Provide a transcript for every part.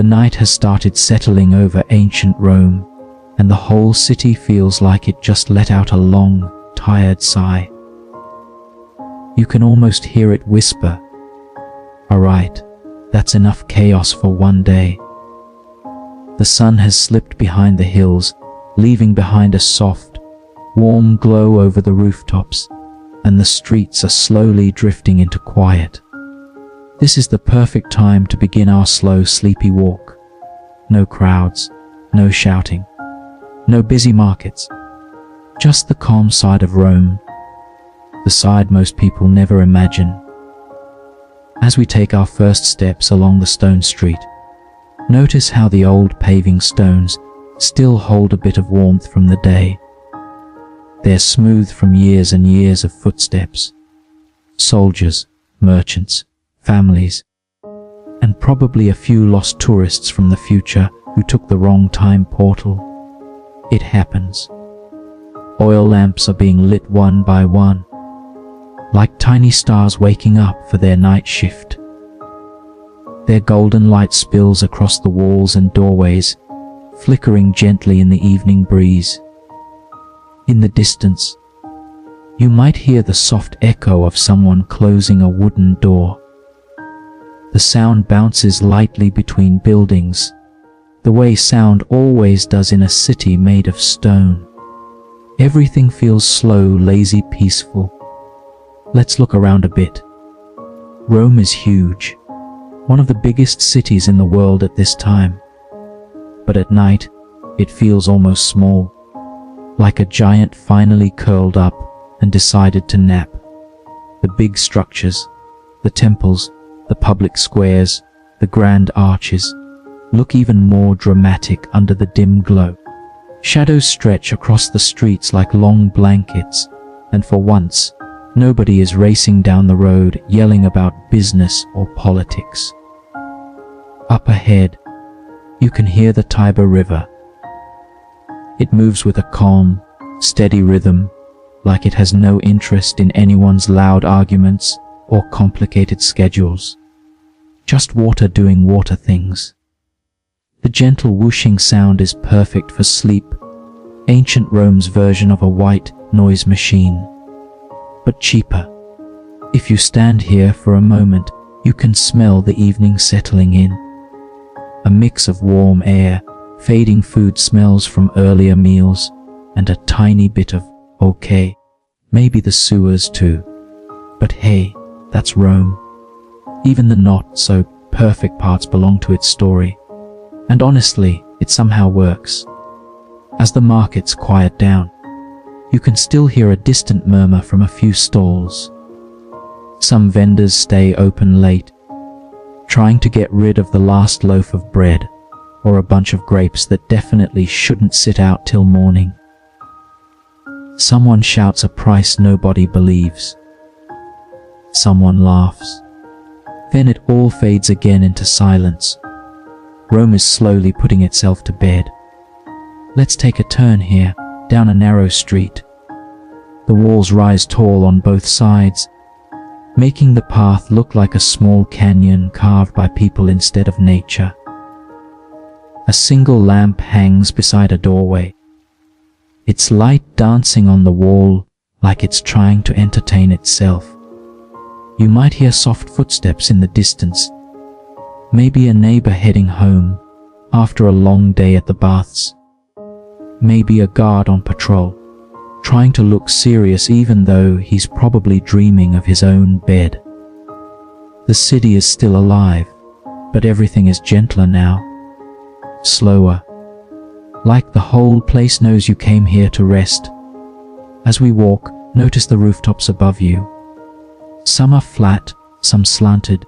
The night has started settling over ancient Rome, and the whole city feels like it just let out a long, tired sigh. You can almost hear it whisper, "All right, that's enough chaos for one day." The sun has slipped behind the hills, leaving behind a soft, warm glow over the rooftops, and the streets are slowly drifting into quiet. This is the perfect time to begin our slow, sleepy walk. No crowds, no shouting, no busy markets, just the calm side of Rome, the side most people never imagine. As we take our first steps along the stone street, notice how the old paving stones still hold a bit of warmth from the day. They're smooth from years and years of footsteps. Soldiers, merchants, families, and probably a few lost tourists from the future who took the wrong time portal. It happens. Oil lamps are being lit one by one, like tiny stars waking up for their night shift. Their golden light spills across the walls and doorways, flickering gently in the evening breeze. In the distance, you might hear the soft echo of someone closing a wooden door. The sound bounces lightly between buildings, the way sound always does in a city made of stone. Everything feels slow, lazy, peaceful. Let's look around a bit. Rome is huge, one of the biggest cities in the world at this time. But at night, it feels almost small, like a giant finally curled up and decided to nap. The big structures, the temples, the public squares, the grand arches, look even more dramatic under the dim glow. Shadows stretch across the streets like long blankets, and for once, nobody is racing down the road yelling about business or politics. Up ahead, you can hear the Tiber River. It moves with a calm, steady rhythm, like it has no interest in anyone's loud arguments or complicated schedules. Just water doing water things. The gentle whooshing sound is perfect for sleep, ancient Rome's version of a white noise machine, but cheaper. If you stand here for a moment, you can smell the evening settling in. A mix of warm air, fading food smells from earlier meals, and a tiny bit of, okay, maybe the sewers too. But hey, that's Rome. Even the not-so-perfect parts belong to its story. And honestly, it somehow works. As the markets quiet down, you can still hear a distant murmur from a few stalls. Some vendors stay open late, trying to get rid of the last loaf of bread or a bunch of grapes that definitely shouldn't sit out till morning. Someone shouts a price nobody believes. Someone laughs. Then it all fades again into silence. Rome is slowly putting itself to bed. Let's take a turn here, down a narrow street. The walls rise tall on both sides, making the path look like a small canyon carved by people instead of nature. A single lamp hangs beside a doorway, its light dancing on the wall like it's trying to entertain itself. You might hear soft footsteps in the distance, maybe a neighbor heading home after a long day at the baths. Maybe a guard on patrol, trying to look serious even though he's probably dreaming of his own bed. The city is still alive, but everything is gentler now, slower, like the whole place knows you came here to rest. As we walk, notice the rooftops above you. Some are flat, some slanted,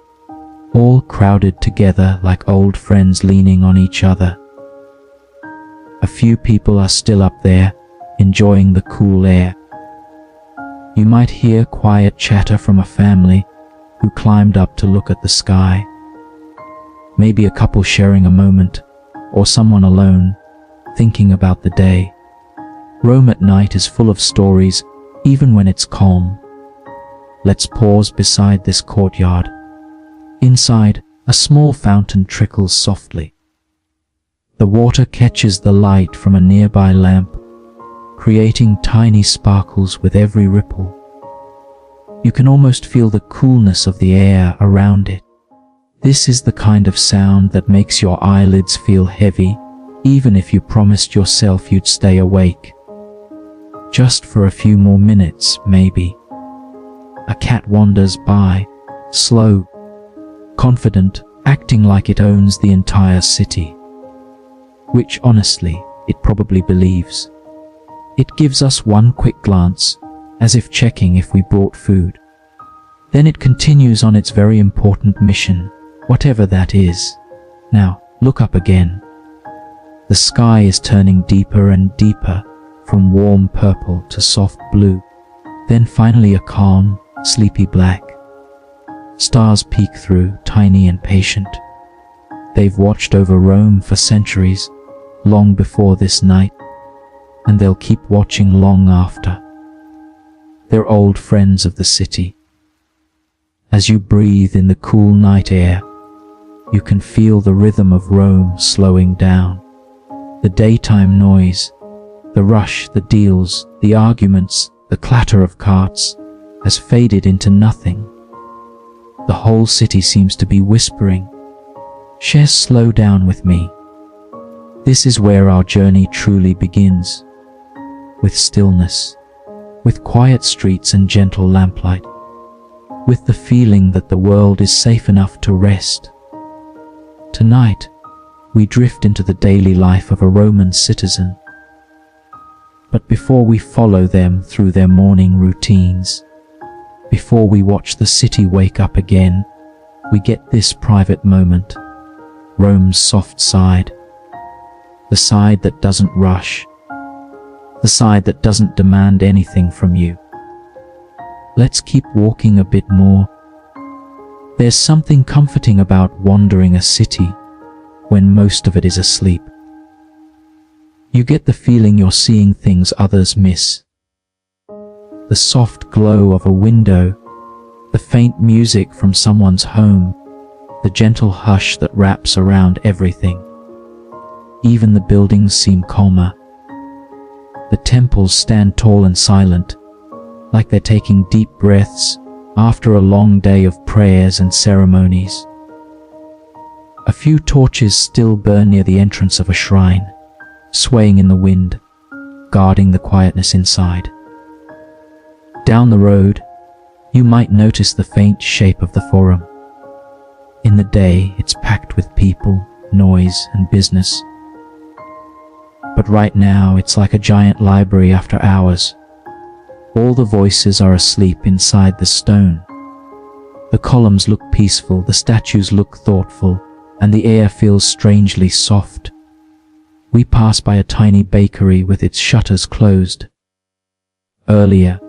all crowded together like old friends leaning on each other. A few people are still up there, enjoying the cool air. You might hear quiet chatter from a family who climbed up to look at the sky. Maybe a couple sharing a moment, or someone alone, thinking about the day. Rome at night is full of stories, even when it's calm. Let's pause beside this courtyard. Inside, a small fountain trickles softly, The water catches the light from a nearby lamp, creating tiny sparkles with every ripple. You can almost feel the coolness of the air around it. This is the kind of sound that makes your eyelids feel heavy, even if you promised yourself you'd stay awake. Just for a few more minutes, maybe. A cat wanders by, slow, confident, acting like it owns the entire city. Which, honestly, it probably believes. It gives us one quick glance, as if checking if we brought food. Then it continues on its very important mission, whatever that is. Now, look up again. The sky is turning deeper and deeper, from warm purple to soft blue, then finally a calm, sleepy black. Stars peek through, tiny and patient. They've watched over Rome for centuries, long before this night, and they'll keep watching long after. They're old friends of the city. As you breathe in the cool night air, you can feel the rhythm of Rome slowing down. The daytime noise, the rush, the deals, the arguments, the clatter of carts has faded into nothing. The whole city seems to be whispering, "Share, slow down with me." This is where our journey truly begins. With stillness, with quiet streets and gentle lamplight, with the feeling that the world is safe enough to rest. Tonight, we drift into the daily life of a Roman citizen. But before we follow them through their morning routines, before we watch the city wake up again, we get this private moment, Rome's soft side, the side that doesn't rush, the side that doesn't demand anything from you. Let's keep walking a bit more. There's something comforting about wandering a city when most of it is asleep. You get the feeling you're seeing things others miss. The soft glow of a window, the faint music from someone's home, the gentle hush that wraps around everything. Even the buildings seem calmer. The temples stand tall and silent, like they're taking deep breaths after a long day of prayers and ceremonies. A few torches still burn near the entrance of a shrine, swaying in the wind, guarding the quietness inside. Down the road, you might notice the faint shape of the forum. In the day, it's packed with people, noise, and business. But right now, it's like a giant library after hours. All the voices are asleep inside the stone. The columns look peaceful, the statues look thoughtful, and the air feels strangely soft. We pass by a tiny bakery with its shutters closed. Earlier,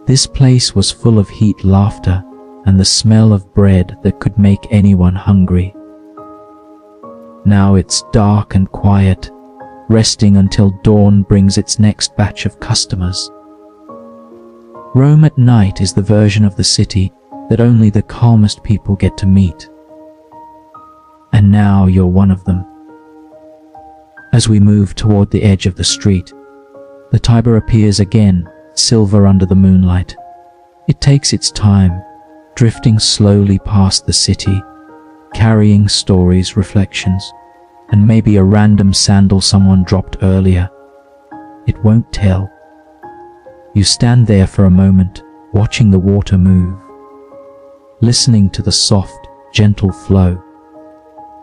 this place was full of heat, laughter, and the smell of bread that could make anyone hungry. Now it's dark and quiet, resting until dawn brings its next batch of customers. Rome at night is the version of the city that only the calmest people get to meet. And now you're one of them. As we move toward the edge of the street, the Tiber appears again, silver under the moonlight. It takes its time, drifting slowly past the city, carrying stories, reflections, and maybe a random sandal someone dropped earlier. It won't tell. You stand there for a moment, watching the water move, listening to the soft, gentle flow,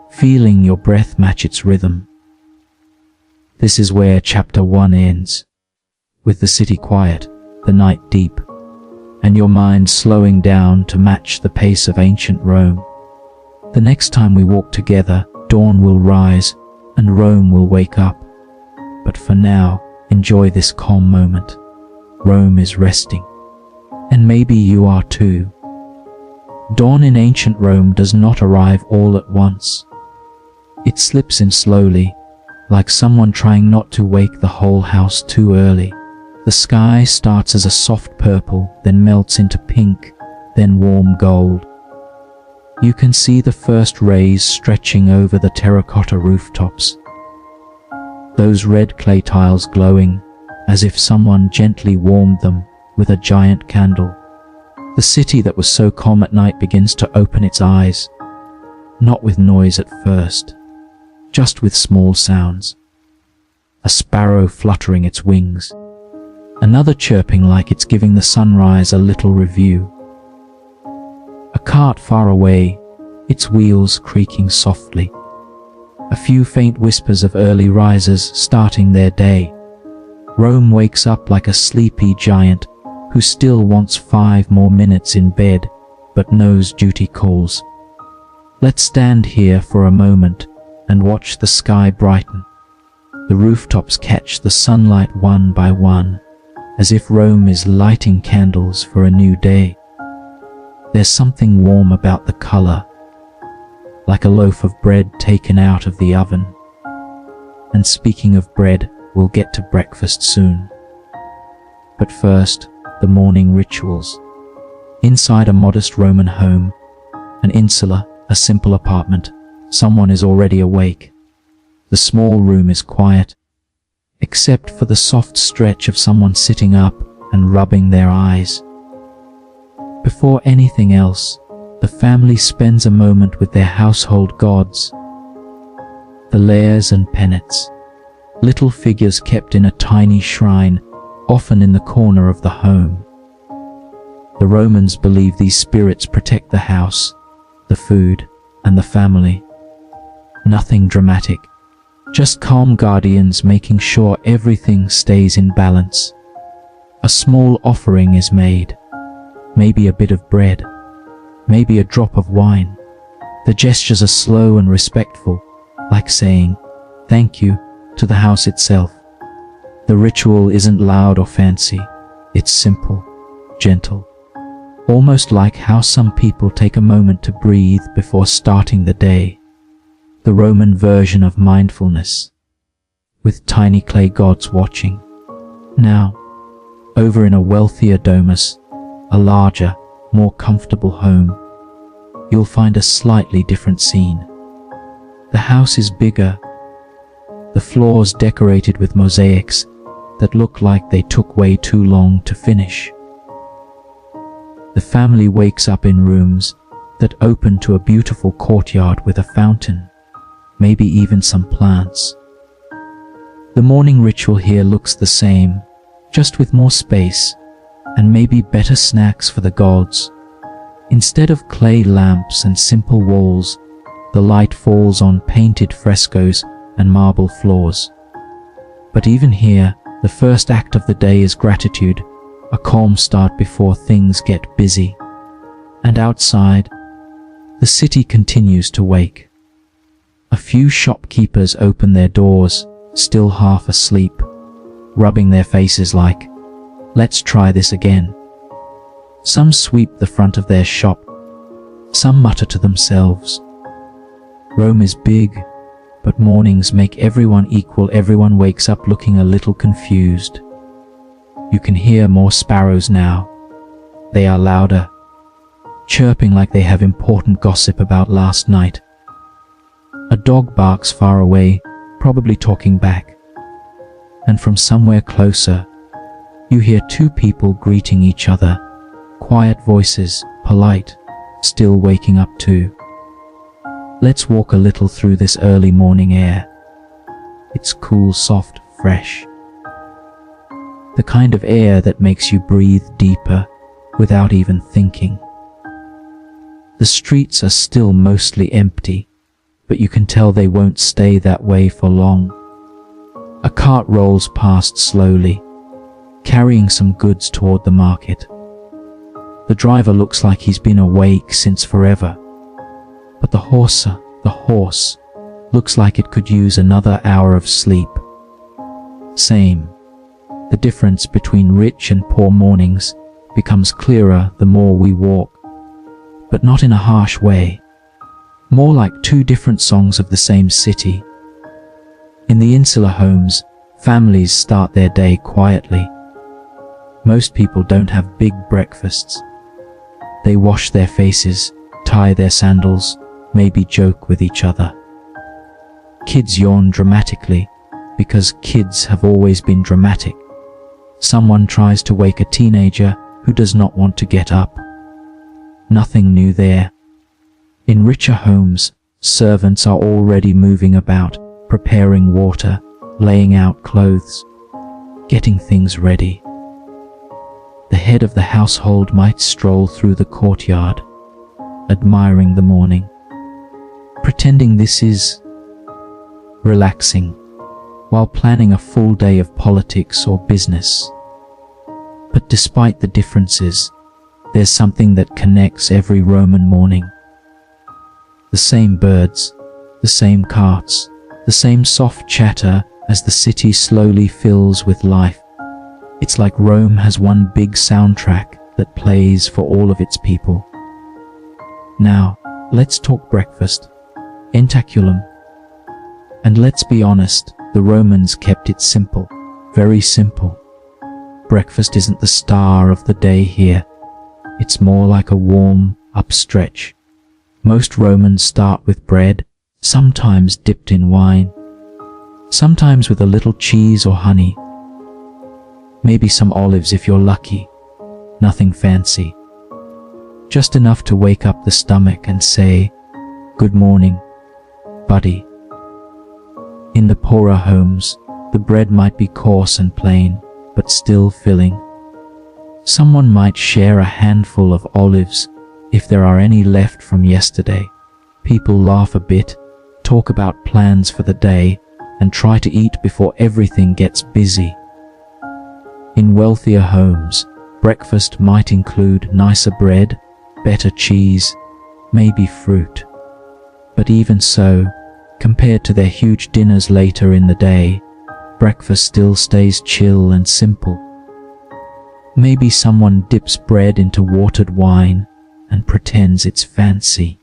feeling your breath match its rhythm. This is where chapter 1 ends, with the city quiet, the night deep, and your mind slowing down to match the pace of ancient Rome. The next time we walk together, dawn will rise and Rome will wake up. But for now, enjoy this calm moment. Rome is resting, and maybe you are too. Dawn in ancient Rome does not arrive all at once. It slips in slowly, like someone trying not to wake the whole house too early. The sky starts as a soft purple, then melts into pink, then warm gold. You can see the first rays stretching over the terracotta rooftops, those red clay tiles glowing as if someone gently warmed them with a giant candle. The city that was so calm at night begins to open its eyes, not with noise at first, just with small sounds. A sparrow fluttering its wings, another chirping like it's giving the sunrise a little review. A cart far away, its wheels creaking softly. A few faint whispers of early risers starting their day. Rome wakes up like a sleepy giant who still wants 5 more minutes in bed but knows duty calls. Let's stand here for a moment and watch the sky brighten. The rooftops catch the sunlight one by one, as if Rome is lighting candles for a new day. There's something warm about the color, like a loaf of bread taken out of the oven. And speaking of bread, we'll get to breakfast soon. But first, the morning rituals. Inside a modest Roman home, an insula, a simple apartment, someone is already awake. The small room is quiet, except for the soft stretch of someone sitting up and rubbing their eyes. Before anything else, the family spends a moment with their household gods. The lares and penates, little figures kept in a tiny shrine, often in the corner of the home. The Romans believe these spirits protect the house, the food, and the family. Nothing dramatic, just calm guardians making sure everything stays in balance. A small offering is made, maybe a bit of bread, maybe a drop of wine. The gestures are slow and respectful, like saying, "Thank you," to the house itself. The ritual isn't loud or fancy, it's simple, gentle, almost like how some people take a moment to breathe before starting the day. The Roman version of mindfulness, with tiny clay gods watching. Now, over in a wealthier domus, a larger, more comfortable home, you'll find a slightly different scene. The house is bigger, the floors decorated with mosaics that look like they took way too long to finish. The family wakes up in rooms that open to a beautiful courtyard with a fountain, maybe even some plants. The morning ritual here looks the same, just with more space and maybe better snacks for the gods. Instead of clay lamps and simple walls, the light falls on painted frescoes and marble floors. But even here, the first act of the day is gratitude, a calm start before things get busy. And outside, the city continues to wake. A few shopkeepers open their doors, still half asleep, rubbing their faces like, "Let's try this again." Some sweep the front of their shop, some mutter to themselves. Rome is big, but mornings make everyone equal. Everyone wakes up looking a little confused. You can hear more sparrows now. They are louder, chirping like they have important gossip about last night. A dog barks far away, probably talking back. And from somewhere closer, you hear 2 people greeting each other, quiet voices, polite, still waking up too. Let's walk a little through this early morning air. It's cool, soft, fresh. The kind of air that makes you breathe deeper without even thinking. The streets are still mostly empty, but you can tell they won't stay that way for long. A cart rolls past slowly, carrying some goods toward the market. The driver looks like he's been awake since forever, but the horse looks like it could use another hour of sleep. Same. The difference between rich and poor mornings becomes clearer the more we walk, but not in a harsh way, more like 2 different songs of the same city. In the insular homes, families start their day quietly. Most people don't have big breakfasts. They wash their faces, tie their sandals, maybe joke with each other. Kids yawn dramatically, because kids have always been dramatic. Someone tries to wake a teenager who does not want to get up. Nothing new there. In richer homes, servants are already moving about, preparing water, laying out clothes, getting things ready. The head of the household might stroll through the courtyard, admiring the morning, pretending this is relaxing, while planning a full day of politics or business. But despite the differences, there's something that connects every Roman morning. The same birds, the same carts, the same soft chatter as the city slowly fills with life. It's like Rome has one big soundtrack that plays for all of its people. Now, let's talk breakfast, entaculum. And let's be honest, the Romans kept it simple, very simple. Breakfast isn't the star of the day here. It's more like a warm up stretch. Most Romans start with bread, sometimes dipped in wine, sometimes with a little cheese or honey. Maybe some olives if you're lucky. Nothing fancy. Just enough to wake up the stomach and say, "Good morning, buddy." In the poorer homes, the bread might be coarse and plain, but still filling. Someone might share a handful of olives if there are any left from yesterday. People laugh a bit, talk about plans for the day, and try to eat before everything gets busy. In wealthier homes, breakfast might include nicer bread, better cheese, maybe fruit. But even so, compared to their huge dinners later in the day, breakfast still stays chill and simple. Maybe someone dips bread into watered wine and pretends it's fancy.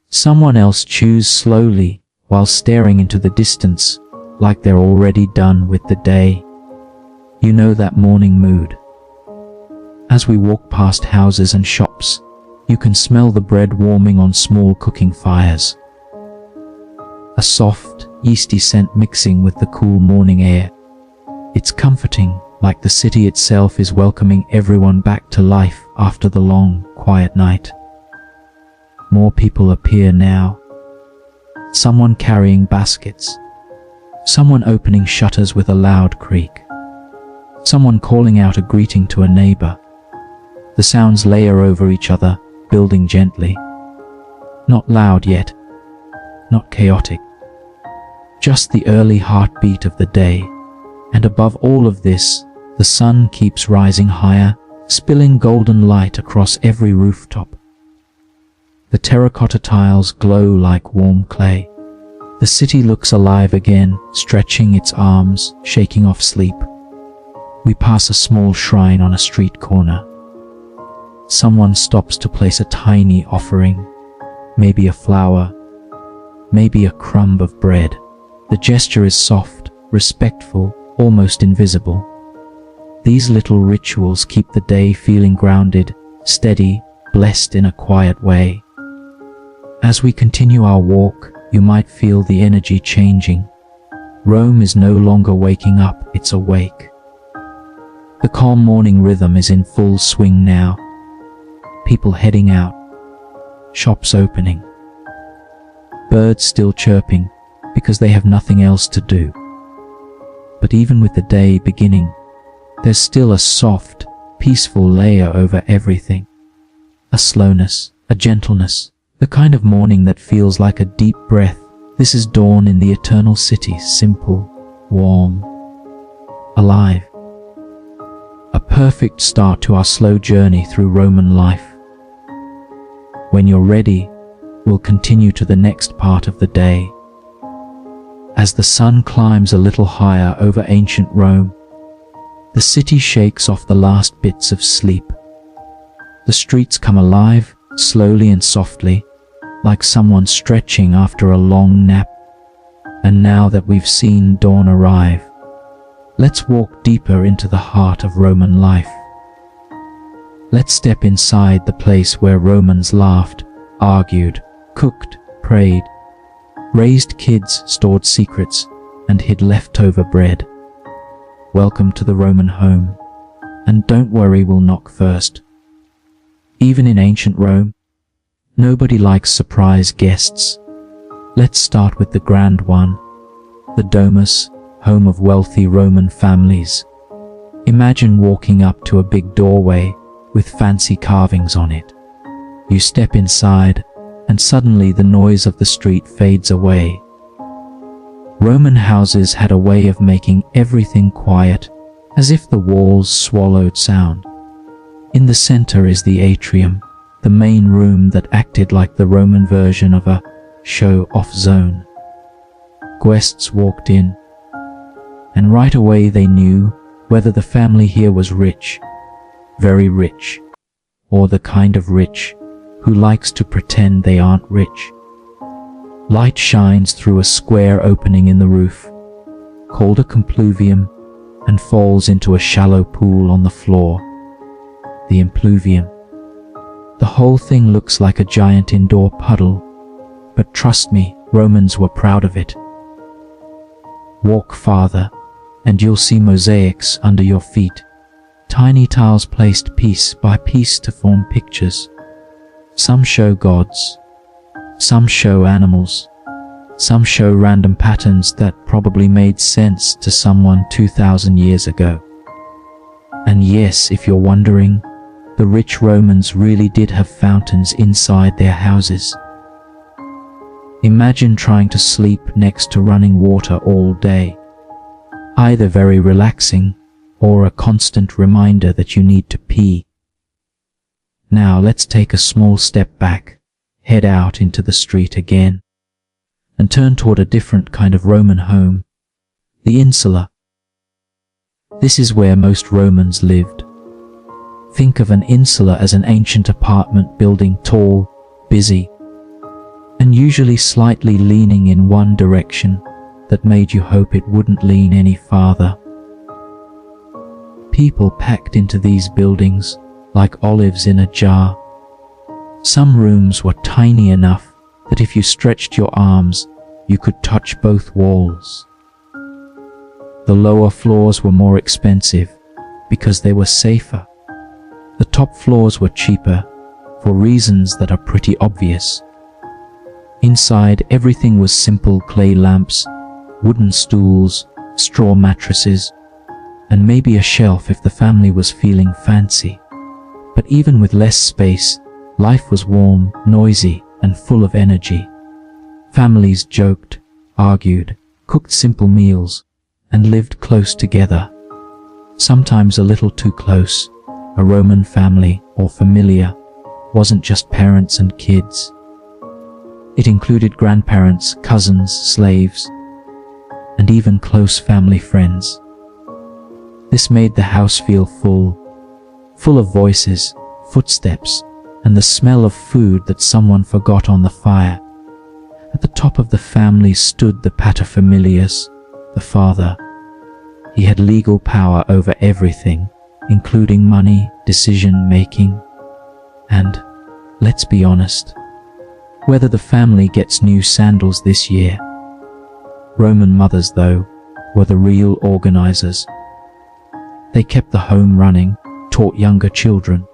Someone else chews slowly while staring into the distance, like they're already done with the day. You know that morning mood. As we walk past houses and shops, you can smell the bread warming on small cooking fires. A soft, yeasty scent mixing with the cool morning air. It's comforting, like the city itself is welcoming everyone back to life after the long, quiet night. More people appear now. Someone carrying baskets. Someone opening shutters with a loud creak. Someone calling out a greeting to a neighbor. The sounds layer over each other, building gently. Not loud yet, not chaotic. Just the early heartbeat of the day. And above all of this, the sun keeps rising higher, spilling golden light across every rooftop. The terracotta tiles glow like warm clay. The city looks alive again, stretching its arms, shaking off sleep. We pass a small shrine on a street corner. Someone stops to place a tiny offering, maybe a flower, maybe a crumb of bread. The gesture is soft, respectful, almost invisible. These little rituals keep the day feeling grounded, steady, blessed in a quiet way. As we continue our walk, you might feel the energy changing. Rome is no longer waking up, it's awake. The calm morning rhythm is in full swing now. People heading out, shops opening, birds still chirping because they have nothing else to do. But even with the day beginning, there's still a soft, peaceful layer over everything. A slowness, a gentleness, the kind of morning that feels like a deep breath. This is dawn in the eternal city, simple, warm, alive. A perfect start to our slow journey through Roman life. When you're ready, we'll continue to the next part of the day. As the sun climbs a little higher over ancient Rome, the city shakes off the last bits of sleep. The streets come alive, slowly and softly, like someone stretching after a long nap. And now that we've seen dawn arrive, let's walk deeper into the heart of Roman life. Let's step inside the place where Romans laughed, argued, cooked, prayed, raised kids, stored secrets, and hid leftover bread. Welcome to the Roman home, and don't worry, we'll knock first. Even in ancient Rome, nobody likes surprise guests. Let's start with the grand one, the Domus, home of wealthy Roman families. Imagine walking up to a big doorway with fancy carvings on it. You step inside, and suddenly the noise of the street fades away. Roman houses had a way of making everything quiet, as if the walls swallowed sound. In the center is the atrium, the main room that acted like the Roman version of a show-off zone. Guests walked in, and right away they knew whether the family here was rich, very rich, or the kind of rich who likes to pretend they aren't rich. Light shines through a square opening in the roof, called a compluvium, and falls into a shallow pool on the floor, the impluvium. The whole thing looks like a giant indoor puddle, but trust me, Romans were proud of it. Walk farther, and you'll see mosaics under your feet, tiny tiles placed piece by piece to form pictures. Some show gods, some show animals, some show random patterns that probably made sense to someone 2,000 years ago. And yes, if you're wondering, the rich Romans really did have fountains inside their houses. Imagine trying to sleep next to running water all day. Either very relaxing or a constant reminder that you need to pee. Now let's take a small step back, head out into the street again, and turn toward a different kind of Roman home, the insula. This is where most Romans lived. Think of an insula as an ancient apartment building, tall, busy, and usually slightly leaning in one direction that made you hope it wouldn't lean any farther. People packed into these buildings like olives in a jar. Some rooms were tiny enough that if you stretched your arms, you could touch both walls. The lower floors were more expensive because they were safer. The top floors were cheaper for reasons that are pretty obvious. Inside, everything was simple: clay lamps, wooden stools, straw mattresses, and maybe a shelf if the family was feeling fancy. But even with less space, life was warm, noisy, and full of energy. Families joked, argued, cooked simple meals, and lived close together. Sometimes a little too close. A Roman family, or familia, wasn't just parents and kids. It included grandparents, cousins, slaves, and even close family friends. This made the house feel full of voices, footsteps, and the smell of food that someone forgot on the fire. At the top of the family stood the paterfamilias, the father. He had legal power over everything, including money, decision-making, and, let's be honest, whether the family gets new sandals this year. Roman mothers, though, were the real organizers. They kept the home running, taught younger children,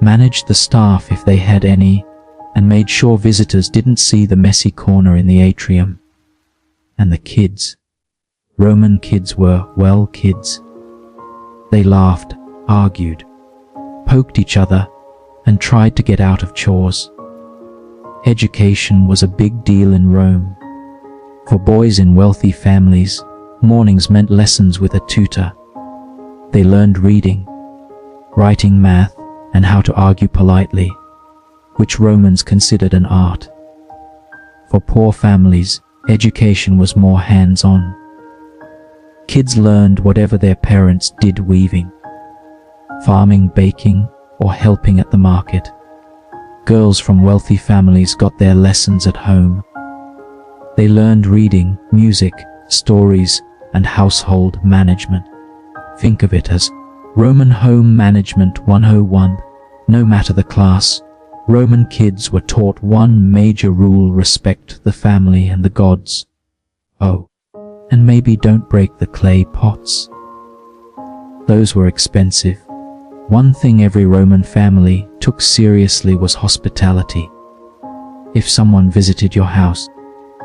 managed the staff if they had any, and made sure visitors didn't see the messy corner in the atrium. And the kids. Roman kids were, well, kids. They laughed, argued, poked each other, and tried to get out of chores. Education was a big deal in Rome. For boys in wealthy families, mornings meant lessons with a tutor. They learned reading, writing, math, and how to argue politely, which Romans considered an art. For poor families, education was more hands-on. Kids learned whatever their parents did: weaving, farming, baking, or helping at the market. Girls from wealthy families got their lessons at home. They learned reading, music, stories, and household management. Think of it as Roman Home Management 101. No matter the class, Roman kids were taught one major rule: respect the family and the gods. Oh, And maybe don't break the clay pots. Those were expensive. One thing every Roman family took seriously was hospitality. If someone visited your house,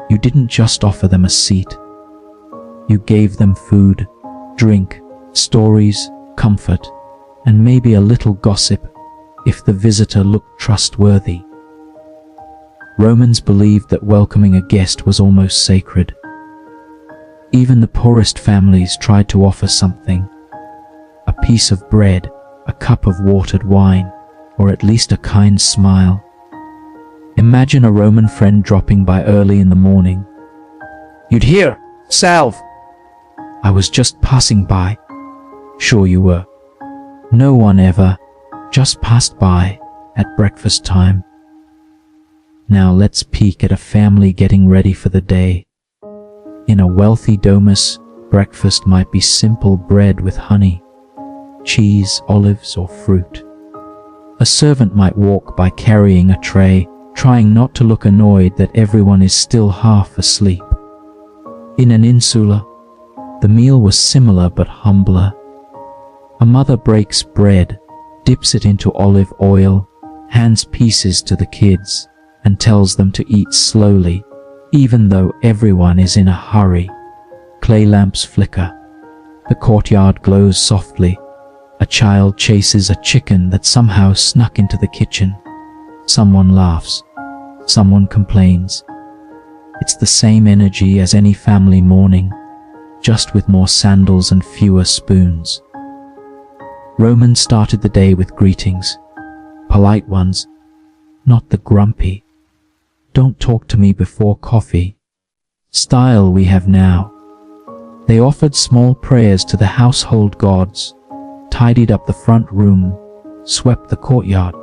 you didn't just offer them a seat. You gave them food, drink, stories, comfort, and maybe a little gossip if the visitor looked trustworthy. Romans believed that welcoming a guest was almost sacred. Even the poorest families tried to offer something: a piece of bread, a cup of watered wine, or at least a kind smile. Imagine a Roman friend dropping by early in the morning. You'd hear, "Salve! I was just passing by." Sure you were. No one ever just passed by at breakfast time. Now let's peek at a family getting ready for the day. In a wealthy domus, breakfast might be simple bread with honey, cheese, olives, or fruit. A servant might walk by carrying a tray, trying not to look annoyed that everyone is still half asleep. In an insula, the meal was similar but humbler. A mother breaks bread, dips it into olive oil, hands pieces to the kids, and tells them to eat slowly, even though everyone is in a hurry. Clay lamps flicker. The courtyard glows softly. A child chases a chicken that somehow snuck into the kitchen. Someone laughs. Someone complains. It's the same energy as any family morning, just with more sandals and fewer spoons. Romans started the day with greetings. Polite ones, not the grumpy, "Don't talk to me before coffee" style we have now. They offered small prayers to the household gods, tidied up the front room, swept the courtyard,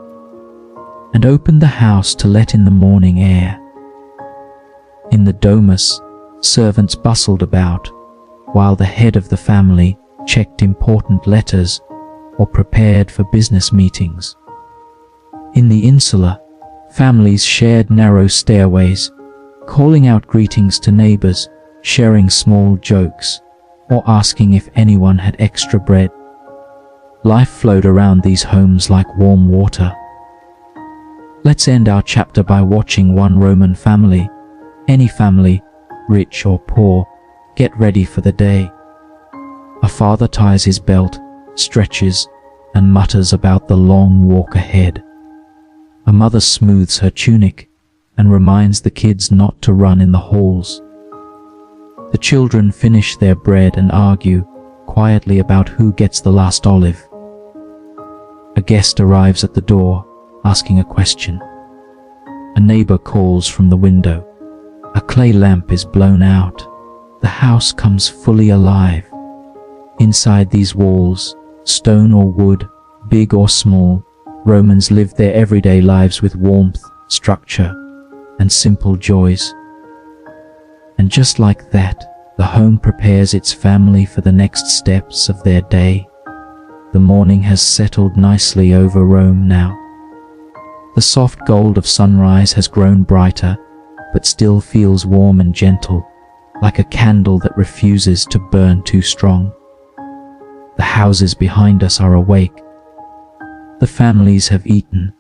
and opened the house to let in the morning air. In the domus, servants bustled about, while the head of the family checked important letters or prepared for business meetings. In the insula, families shared narrow stairways, calling out greetings to neighbors, sharing small jokes, or asking if anyone had extra bread. Life flowed around these homes like warm water. Let's end our chapter by watching one Roman family, any family, rich or poor, get ready for the day. A father ties his belt, stretches, and mutters about the long walk ahead. A mother smooths her tunic and reminds the kids not to run in the halls. The children finish their bread and argue quietly about who gets the last olive. A guest arrives at the door, asking a question. A neighbor calls from the window. A clay lamp is blown out. The house comes fully alive. Inside these walls, stone or wood, big or small, Romans lived their everyday lives with warmth, structure, and simple joys. And just like that, the home prepares its family for the next steps of their day. The morning has settled nicely over Rome now. The soft gold of sunrise has grown brighter, but still feels warm and gentle, like a candle that refuses to burn too strong. The houses behind us are awake. The families have eaten,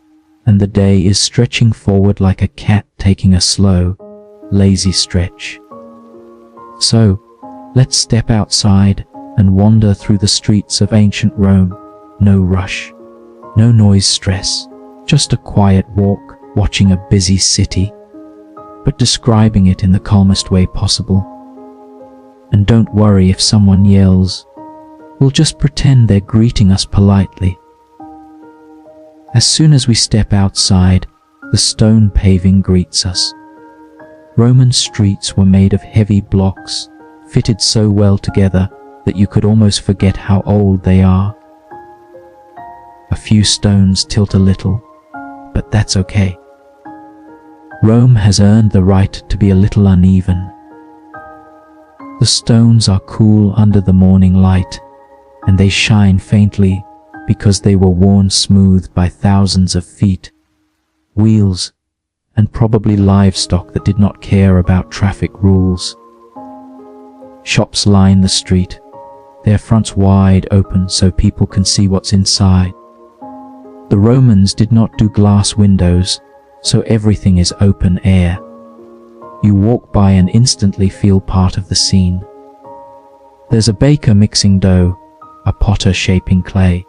and the day is stretching forward like a cat taking a slow, lazy stretch. So, let's step outside and wander through the streets of ancient Rome. No rush, no noise stress, just a quiet walk, watching a busy city, but describing it in the calmest way possible. And don't worry if someone yells. We'll just pretend they're greeting us politely. As soon as we step outside, the stone paving greets us. Roman streets were made of heavy blocks, fitted so well together that you could almost forget how old they are. A few stones tilt a little, but that's okay. Rome has earned the right to be a little uneven. The stones are cool under the morning light, and they shine faintly because they were worn smooth by thousands of feet, wheels, and probably livestock that did not care about traffic rules. Shops line the street, their fronts wide open so people can see what's inside. The Romans did not do glass windows, so everything is open air. You walk by and instantly feel part of the scene. There's a baker mixing dough, a potter shaping clay,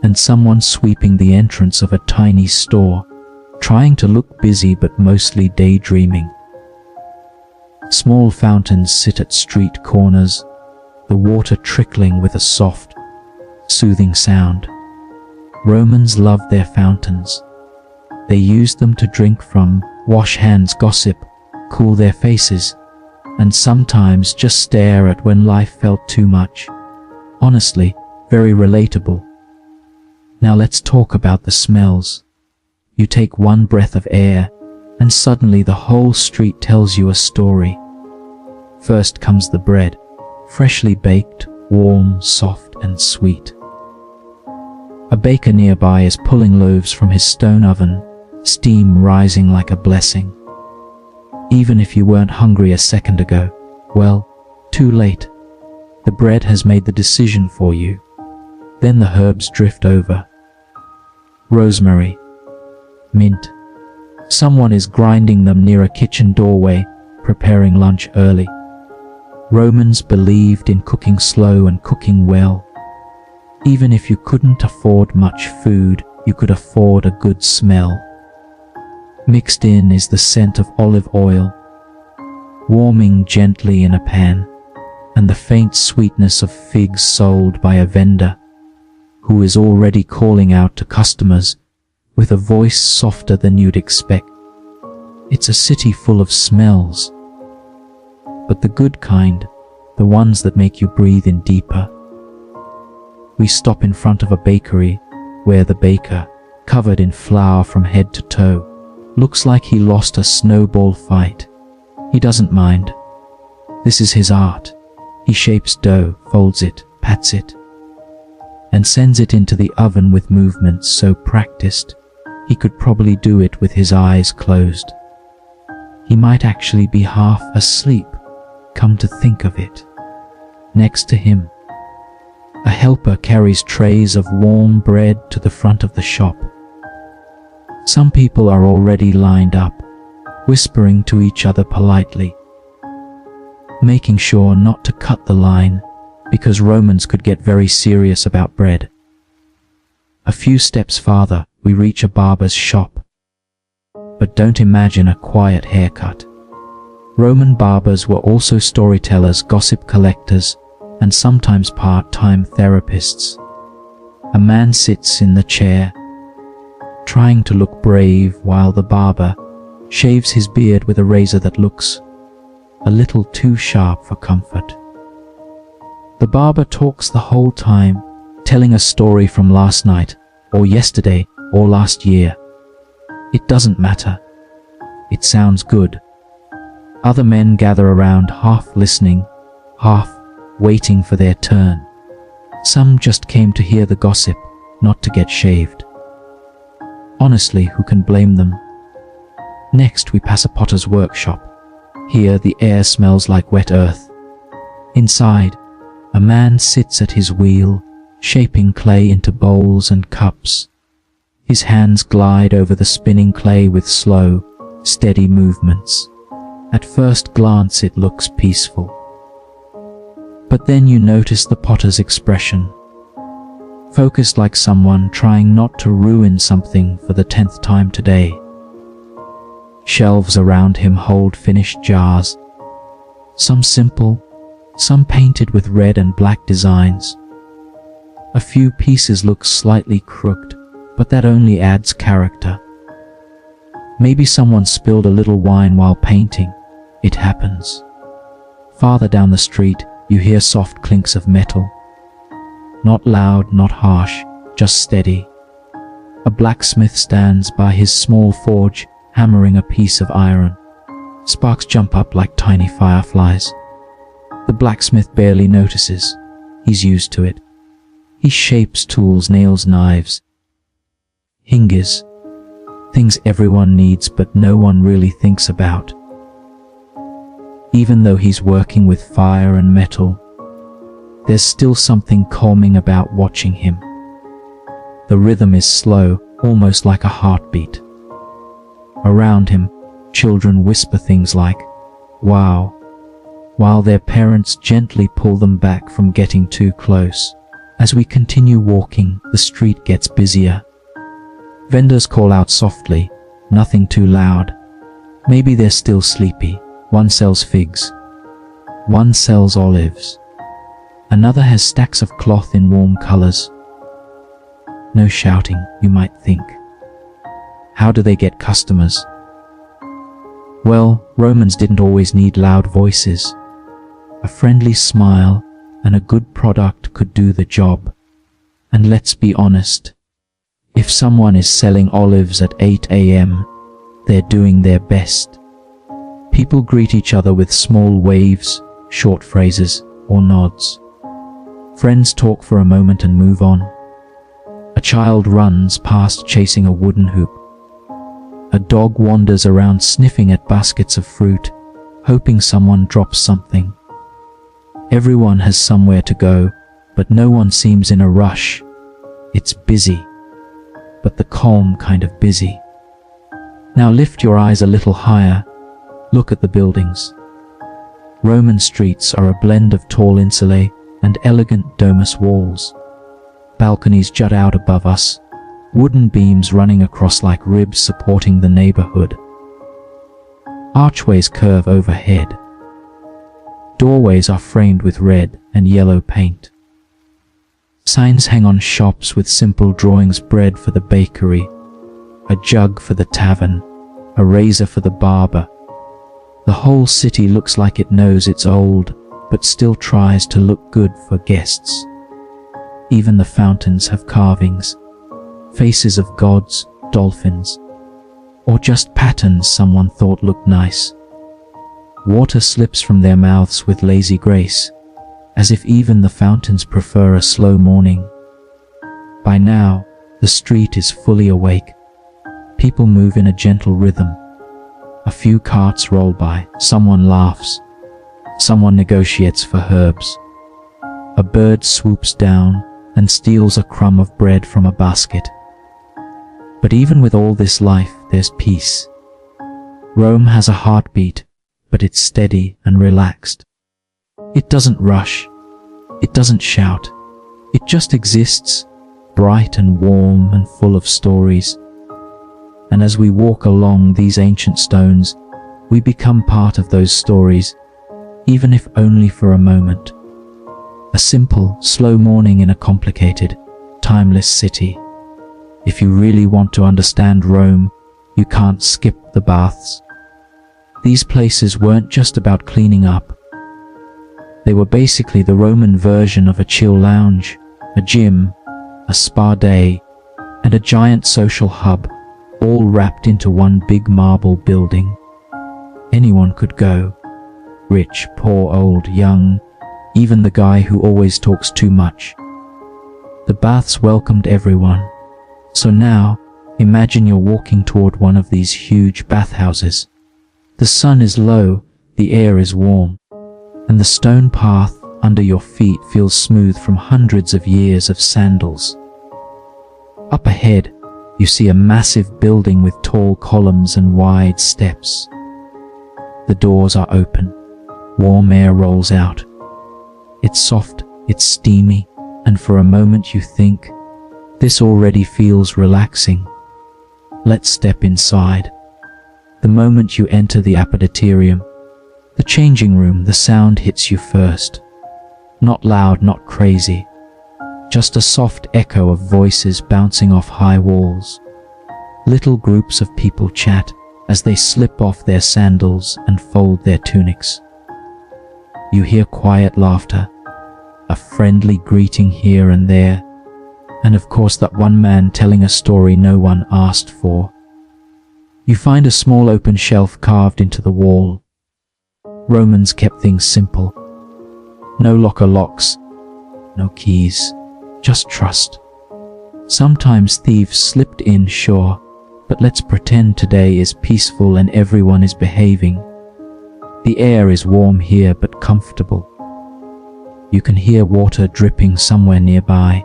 and someone sweeping the entrance of a tiny store, trying to look busy but mostly daydreaming. Small fountains sit at street corners, the water trickling with a soft, soothing sound. Romans loved their fountains. They used them to drink from, wash hands, gossip, cool their faces, and sometimes just stare at when life felt too much. Honestly, very relatable. Now let's talk about the smells. You take one breath of air, and suddenly the whole street tells you a story. First comes the bread, freshly baked, warm, soft, and sweet. A baker nearby is pulling loaves from his stone oven, steam rising like a blessing. Even if you weren't hungry a second ago, well, too late. The bread has made the decision for you. Then the herbs drift over. Rosemary, mint. Someone is grinding them near a kitchen doorway, preparing lunch early. Romans believed in cooking slow and cooking well. Even if you couldn't afford much food, you could afford a good smell. Mixed in is the scent of olive oil, warming gently in a pan, and the faint sweetness of figs sold by a vendor who is already calling out to customers with a voice softer than you'd expect. It's a city full of smells, but the good kind, the ones that make you breathe in deeper. We stop in front of a bakery where the baker, covered in flour from head to toe, looks like he lost a snowball fight. He doesn't mind. This is his art. He shapes dough, folds it, pats it, and sends it into the oven with movements so practiced he could probably do it with his eyes closed. He might actually be half asleep, come to think of it. Next to him, a helper carries trays of warm bread to the front of the shop. Some people are already lined up, whispering to each other politely, making sure not to cut the line because Romans could get very serious about bread. A few steps farther, we reach a barber's shop. But don't imagine a quiet haircut. Roman barbers were also storytellers, gossip collectors, and sometimes part-time therapists. A man sits in the chair, trying to look brave while the barber shaves his beard with a razor that looks a little too sharp for comfort. The barber talks the whole time, telling a story from last night, or yesterday, or last year. It doesn't matter. It sounds good. Other men gather around, half listening, half waiting for their turn. Some just came to hear the gossip, not to get shaved. Honestly, who can blame them? Next, we pass a potter's workshop. Here, the air smells like wet earth. Inside, a man sits at his wheel, shaping clay into bowls and cups. His hands glide over the spinning clay with slow, steady movements. At first glance, it looks peaceful. But then you notice the potter's expression, focused like someone trying not to ruin something for the 10th time today. Shelves around him hold finished jars, some simple, some painted with red and black designs. A few pieces look slightly crooked, but that only adds character. Maybe someone spilled a little wine while painting. It happens. Farther down the street, you hear soft clinks of metal. Not loud, not harsh, just steady. A blacksmith stands by his small forge, hammering a piece of iron. Sparks jump up like tiny fireflies. The blacksmith barely notices. He's used to it. He shapes tools, nails, knives, hinges, things everyone needs but no one really thinks about. Even though he's working with fire and metal, there's still something calming about watching him. The rhythm is slow, almost like a heartbeat. Around him, children whisper things like, "Wow," while their parents gently pull them back from getting too close. As we continue walking, the street gets busier. Vendors call out softly, nothing too loud. Maybe they're still sleepy. One sells figs. One sells olives. Another has stacks of cloth in warm colors. No shouting, you might think. How do they get customers? Well, Romans didn't always need loud voices. A friendly smile and a good product could do the job. And let's be honest, if someone is selling olives at 8 a.m., they're doing their best. People greet each other with small waves, short phrases, or nods. Friends talk for a moment and move on. A child runs past chasing a wooden hoop. A dog wanders around sniffing at baskets of fruit, hoping someone drops something. Everyone has somewhere to go, but no one seems in a rush. It's busy, but the calm kind of busy. Now lift your eyes a little higher. Look at the buildings. Roman streets are a blend of tall insulae and elegant domus walls. Balconies jut out above us, wooden beams running across like ribs supporting the neighborhood. Archways curve overhead. Doorways are framed with red and yellow paint. Signs hang on shops with simple drawings: bread for the bakery, a jug for the tavern, a razor for the barber. The whole city looks like it knows it's old, but still tries to look good for guests. Even the fountains have carvings, faces of gods, dolphins, or just patterns someone thought looked nice. Water slips from their mouths with lazy grace, as if even the fountains prefer a slow morning. By now, the street is fully awake. People move in a gentle rhythm. A few carts roll by, someone laughs, someone negotiates for herbs. A bird swoops down and steals a crumb of bread from a basket. But even with all this life, there's peace. Rome has a heartbeat, but it's steady and relaxed. It doesn't rush. It doesn't shout. It just exists, bright and warm and full of stories. And as we walk along these ancient stones, we become part of those stories, even if only for a moment. A simple, slow morning in a complicated, timeless city. If you really want to understand Rome, you can't skip the baths. These places weren't just about cleaning up. They were basically the Roman version of a chill lounge, a gym, a spa day, and a giant social hub, all wrapped into one big marble building. Anyone could go. Rich, poor, old, young, even the guy who always talks too much. The baths welcomed everyone. So now, imagine you're walking toward one of these huge bathhouses. The sun is low, the air is warm, and the stone path under your feet feels smooth from hundreds of years of sandals. Up ahead, you see a massive building with tall columns and wide steps. The doors are open. Warm air rolls out. It's soft, it's steamy, and for a moment you think, this already feels relaxing. Let's step inside. The moment you enter the apoditerium, the changing room, the sound hits you first. Not loud, not crazy. Just a soft echo of voices bouncing off high walls. Little groups of people chat as they slip off their sandals and fold their tunics. You hear quiet laughter, a friendly greeting here and there, and of course that one man telling a story no one asked for. You find a small open shelf carved into the wall. Romans kept things simple. No locker locks, no keys, just trust. Sometimes thieves slipped in, sure, but let's pretend today is peaceful and everyone is behaving. The air is warm here but comfortable. You can hear water dripping somewhere nearby.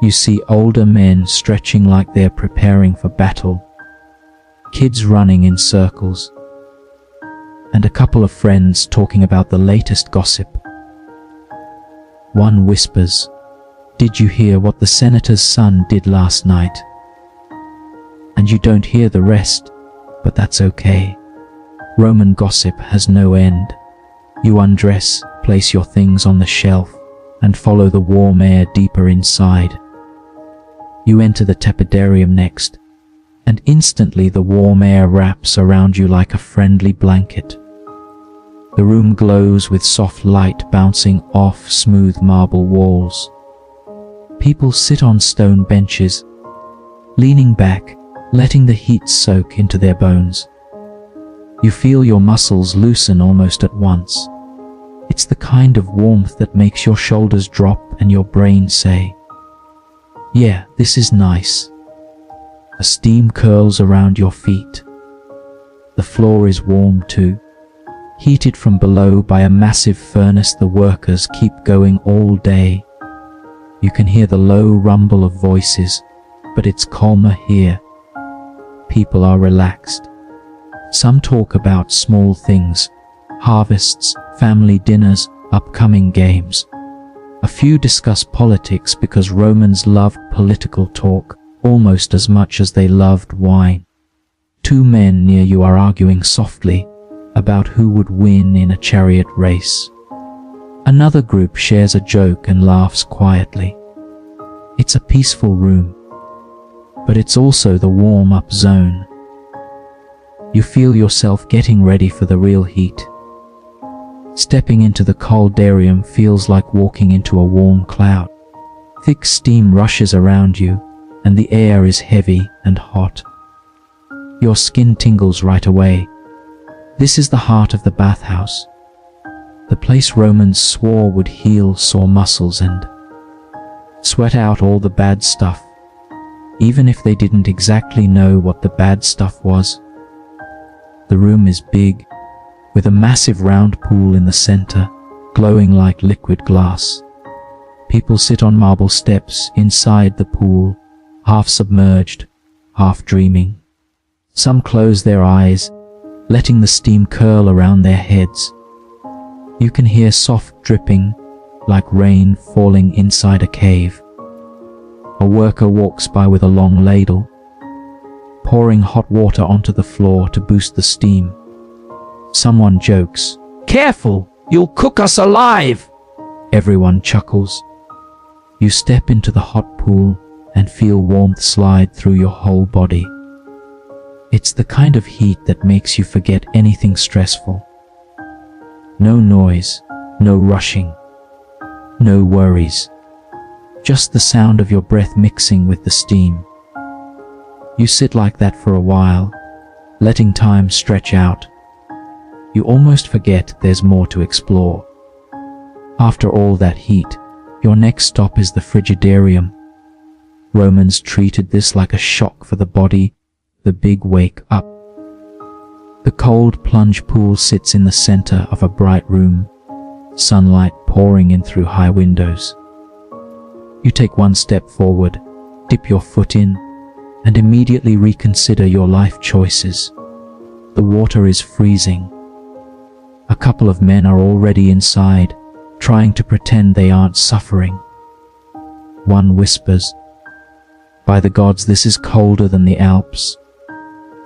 You see older men stretching like they're preparing for battle, kids running in circles, and a couple of friends talking about the latest gossip. One whispers, "Did you hear what the senator's son did last night?" And you don't hear the rest, but that's okay. Roman gossip has no end. You undress, place your things on the shelf, and follow the warm air deeper inside. You enter the tepidarium next, and instantly the warm air wraps around you like a friendly blanket. The room glows with soft light bouncing off smooth marble walls. People sit on stone benches, leaning back, letting the heat soak into their bones. You feel your muscles loosen almost at once. It's the kind of warmth that makes your shoulders drop and your brain say, "Yeah, this is nice." A steam curls around your feet. The floor is warm too, heated from below by a massive furnace the workers keep going all day. You can hear the low rumble of voices, but it's calmer here. People are relaxed. Some talk about small things, harvests, family dinners, upcoming games. A few discuss politics because Romans loved political talk almost as much as they loved wine. Two men near you are arguing softly about who would win in a chariot race. Another group shares a joke and laughs quietly. It's a peaceful room, but it's also the warm-up zone. You feel yourself getting ready for the real heat. Stepping into the courtyard feels like walking into a warm cloud. Thick steam rushes around you, and the air is heavy and hot. Your skin tingles right away. This is the heart of the bathhouse, the place Romans swore would heal sore muscles and sweat out all the bad stuff, even if they didn't exactly know what the bad stuff was. The room is big, with a massive round pool in the center, glowing like liquid glass. People sit on marble steps inside the pool, half submerged, half dreaming. Some close their eyes, letting the steam curl around their heads. You can hear soft dripping, like rain falling inside a cave. A worker walks by with a long ladle, pouring hot water onto the floor to boost the steam. Someone jokes, "Careful, you'll cook us alive!" Everyone chuckles. You step into the hot pool and feel warmth slide through your whole body. It's the kind of heat that makes you forget anything stressful. No noise, no rushing, no worries. Just the sound of your breath mixing with the steam. You sit like that for a while, letting time stretch out. You almost forget there's more to explore. After all that heat, your next stop is the frigidarium. Romans treated this like a shock for the body, the big wake up. The cold plunge pool sits in the center of a bright room, sunlight pouring in through high windows. You take one step forward, dip your foot in, and immediately reconsider your life choices. The water is freezing. A couple of men are already inside, trying to pretend they aren't suffering. One whispers, "By the gods, this is colder than the Alps."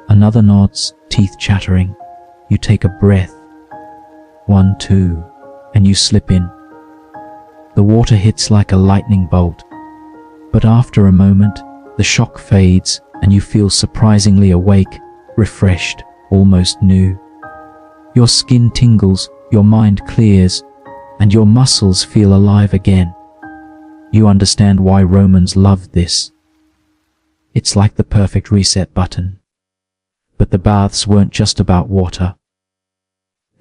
Another nods, teeth chattering. You take a breath. 1, 2, and you slip in. The water hits like a lightning bolt, but after a moment, the shock fades and you feel surprisingly awake, refreshed, almost new. Your skin tingles, your mind clears, and your muscles feel alive again. You understand why Romans loved this. It's like the perfect reset button. But the baths weren't just about water.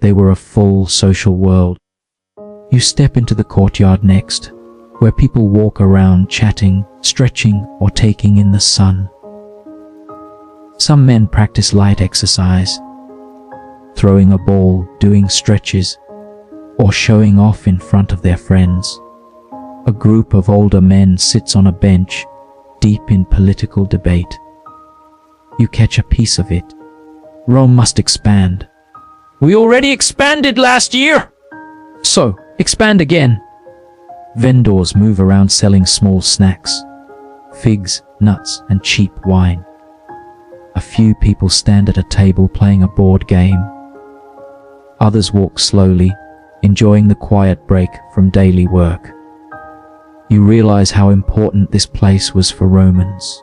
They were a full social world. You step into the courtyard next, where people walk around chatting, stretching, or taking in the sun. Some men practice light exercise. throwing a ball, doing stretches, or showing off in front of their friends. A group of older men sits on a bench, deep in political debate. You catch a piece of it. Rome must expand. We already expanded last year! So, expand again. Vendors move around selling small snacks, figs, nuts, and cheap wine. A few people stand at a table playing a board game. Others walk slowly, enjoying the quiet break from daily work. You realize how important this place was for Romans.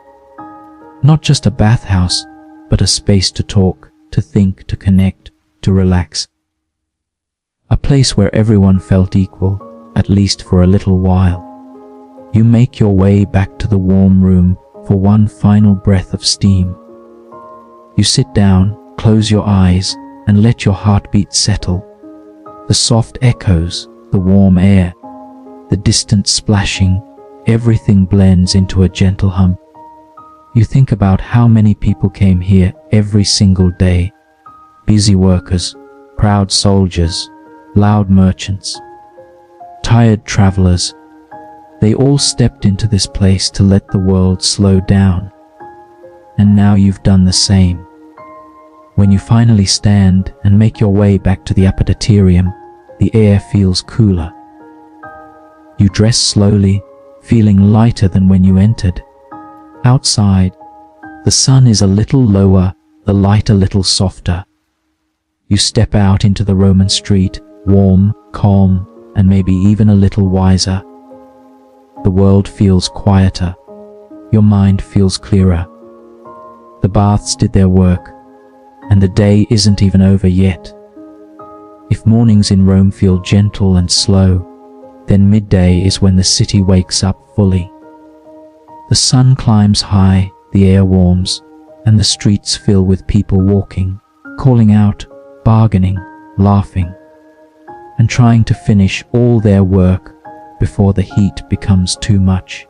Not just a bathhouse, but a space to talk, to think, to connect, to relax. A place where everyone felt equal, at least for a little while. You make your way back to the warm room for one final breath of steam. You sit down, close your eyes, and let your heartbeat settle. The soft echoes, the warm air, the distant splashing, everything blends into a gentle hum. You think about how many people came here every single day. Busy workers, proud soldiers, loud merchants, tired travelers. They all stepped into this place to let the world slow down. And now you've done the same. When you finally stand and make your way back to the Apoditorium, the air feels cooler. You dress slowly, feeling lighter than when you entered. Outside, the sun is a little lower, the light a little softer. You step out into the Roman street, warm, calm, and maybe even a little wiser. The world feels quieter. Your mind feels clearer. The baths did their work, and the day isn't even over yet. If mornings in Rome feel gentle and slow, then midday is when the city wakes up fully. The sun climbs high, the air warms, and the streets fill with people walking, calling out, bargaining, laughing, and trying to finish all their work before the heat becomes too much.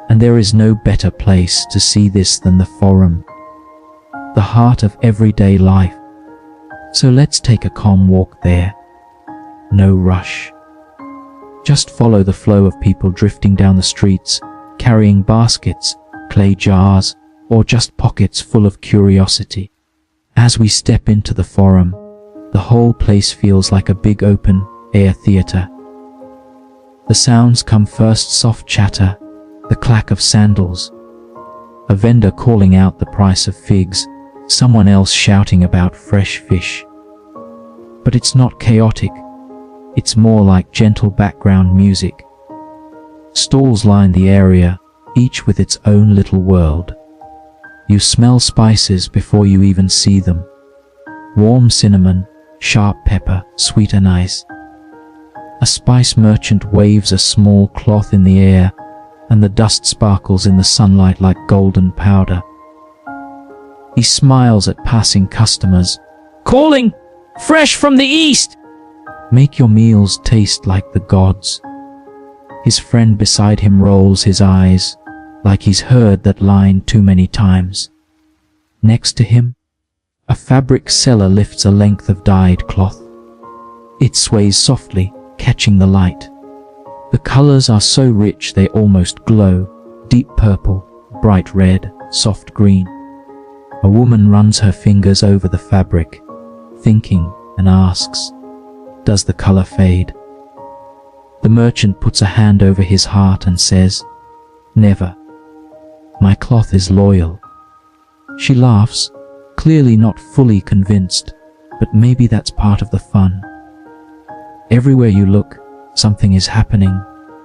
And there is no better place to see this than the Forum, the heart of everyday life. So let's take a calm walk there. No rush. Just follow the flow of people drifting down the streets, carrying baskets, clay jars, or just pockets full of curiosity. As we step into the Forum, the whole place feels like a big open-air theater. The sounds come first: soft chatter, the clack of sandals, a vendor calling out the price of figs, someone else shouting about fresh fish. But it's not chaotic. It's more like gentle background music. Stalls line the area, each with its own little world. You smell spices before you even see them. Warm cinnamon, sharp pepper, sweet anise. A spice merchant waves a small cloth in the air, and the dust sparkles in the sunlight like golden powder. He smiles at passing customers, calling, "Fresh from the east! Make your meals taste like the gods." His friend beside him rolls his eyes, like he's heard that line too many times. Next to him, a fabric seller lifts a length of dyed cloth. It sways softly, catching the light. The colors are so rich they almost glow: deep purple, bright red, soft green. A woman runs her fingers over the fabric, thinking, and asks, "Does the color fade?" The merchant puts a hand over his heart and says, "Never. My cloth is loyal." She laughs, clearly not fully convinced, but maybe that's part of the fun. Everywhere you look, something is happening,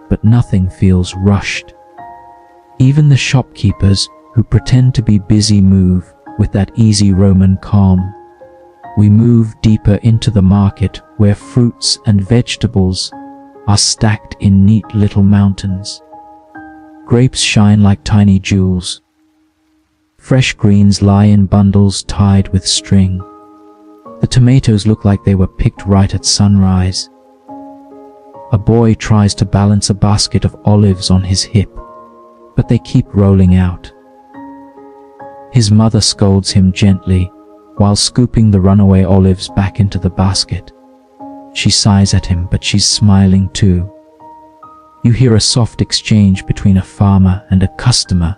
but nothing feels rushed. Even the shopkeepers who pretend to be busy move with that easy Roman calm. We move deeper into the market where fruits and vegetables are stacked in neat little mountains. Grapes shine like tiny jewels. Fresh greens lie in bundles tied with string. The tomatoes look like they were picked right at sunrise. A boy tries to balance a basket of olives on his hip, but they keep rolling out. His mother scolds him gently, while scooping the runaway olives back into the basket. She sighs at him, but she's smiling too. You hear a soft exchange between a farmer and a customer.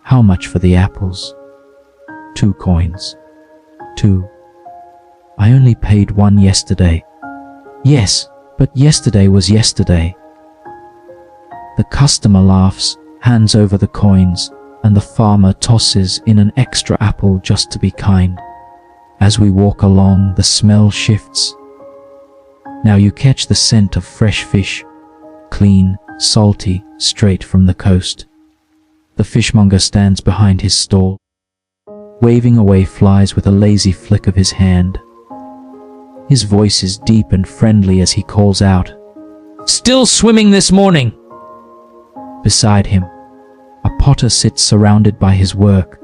How much for the apples? 2 coins. 2. I only paid 1 yesterday. Yes, but yesterday was yesterday. The customer laughs, hands over the coins, and the farmer tosses in an extra apple just to be kind. As we walk along, the smell shifts. Now you catch the scent of fresh fish, clean, salty, straight from the coast. The fishmonger stands behind his stall, waving away flies with a lazy flick of his hand. His voice is deep and friendly as he calls out, "Still swimming this morning!" Beside him, a potter sits surrounded by his work,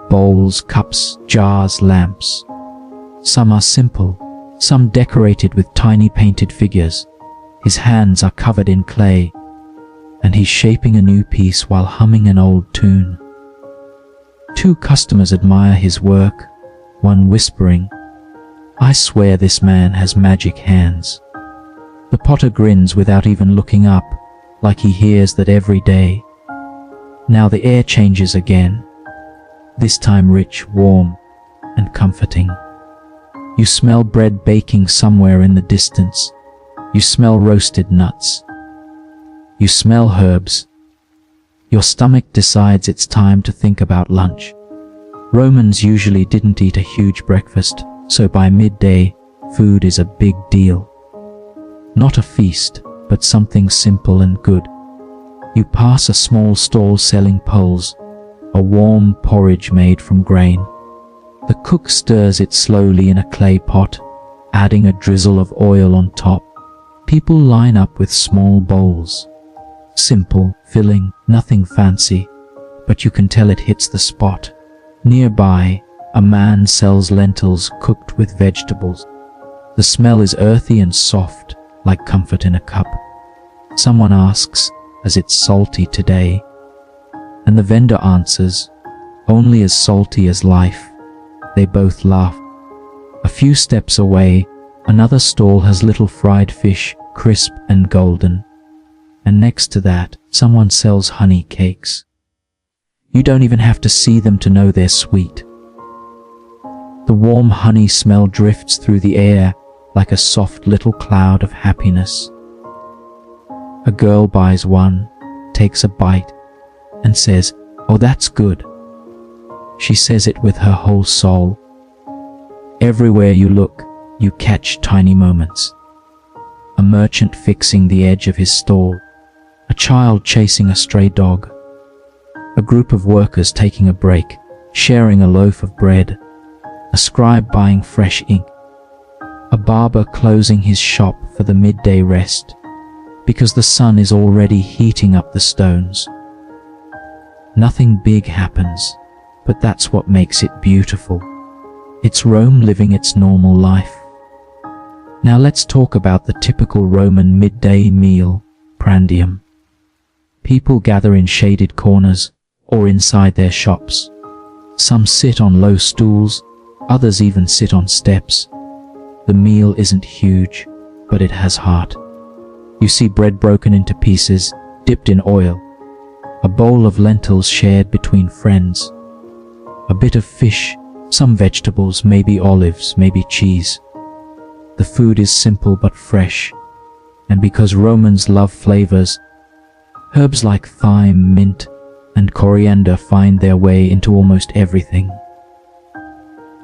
bowls, cups, jars, lamps. Some are simple, some decorated with tiny painted figures. His hands are covered in clay, and he's shaping a new piece while humming an old tune. 2 customers admire his work, one whispering, "I swear this man has magic hands." The potter grins without even looking up, like he hears that every day. Now the air changes again, this time rich, warm, and comforting. You smell bread baking somewhere in the distance. You smell roasted nuts. You smell herbs. Your stomach decides it's time to think about lunch. Romans usually didn't eat a huge breakfast, so by midday, food is a big deal. Not a feast, but something simple and good. You pass a small stall selling poles, a warm porridge made from grain. The cook stirs it slowly in a clay pot, adding a drizzle of oil on top. People line up with small bowls. Simple, filling, nothing fancy, but you can tell it hits the spot. Nearby, a man sells lentils cooked with vegetables. The smell is earthy and soft, like comfort in a cup. Someone asks, "Is it salty today?" And the vendor answers, "Only as salty as life." They both laugh. A few steps away, another stall has little fried fish, crisp and golden. And next to that, someone sells honey cakes. You don't even have to see them to know they're sweet. The warm honey smell drifts through the air like a soft little cloud of happiness. A girl buys one, takes a bite, and says, "Oh, that's good." She says it with her whole soul. Everywhere you look, you catch tiny moments. A merchant fixing the edge of his stall, a child chasing a stray dog, a group of workers taking a break, sharing a loaf of bread, a scribe buying fresh ink, a barber closing his shop for the midday rest, because the sun is already heating up the stones. Nothing big happens, but that's what makes it beautiful. It's Rome living its normal life. Now let's talk about the typical Roman midday meal, prandium. People gather in shaded corners or inside their shops. Some sit on low stools, others even sit on steps. The meal isn't huge, but it has heart. You see bread broken into pieces, dipped in oil, a bowl of lentils shared between friends, a bit of fish, some vegetables, maybe olives, maybe cheese. The food is simple but fresh, and because Romans love flavors, herbs like thyme, mint, and coriander find their way into almost everything.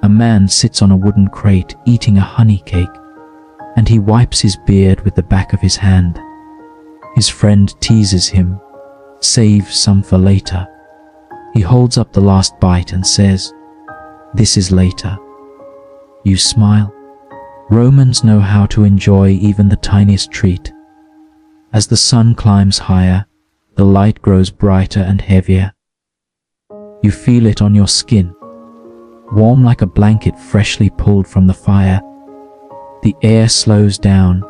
A man sits on a wooden crate eating a honey cake, and he wipes his beard with the back of his hand. His friend teases him, "Save some for later." He holds up the last bite and says, "This is later." You smile. Romans know how to enjoy even the tiniest treat. As the sun climbs higher, the light grows brighter and heavier. You feel it on your skin, warm like a blanket freshly pulled from the fire. The air slows down.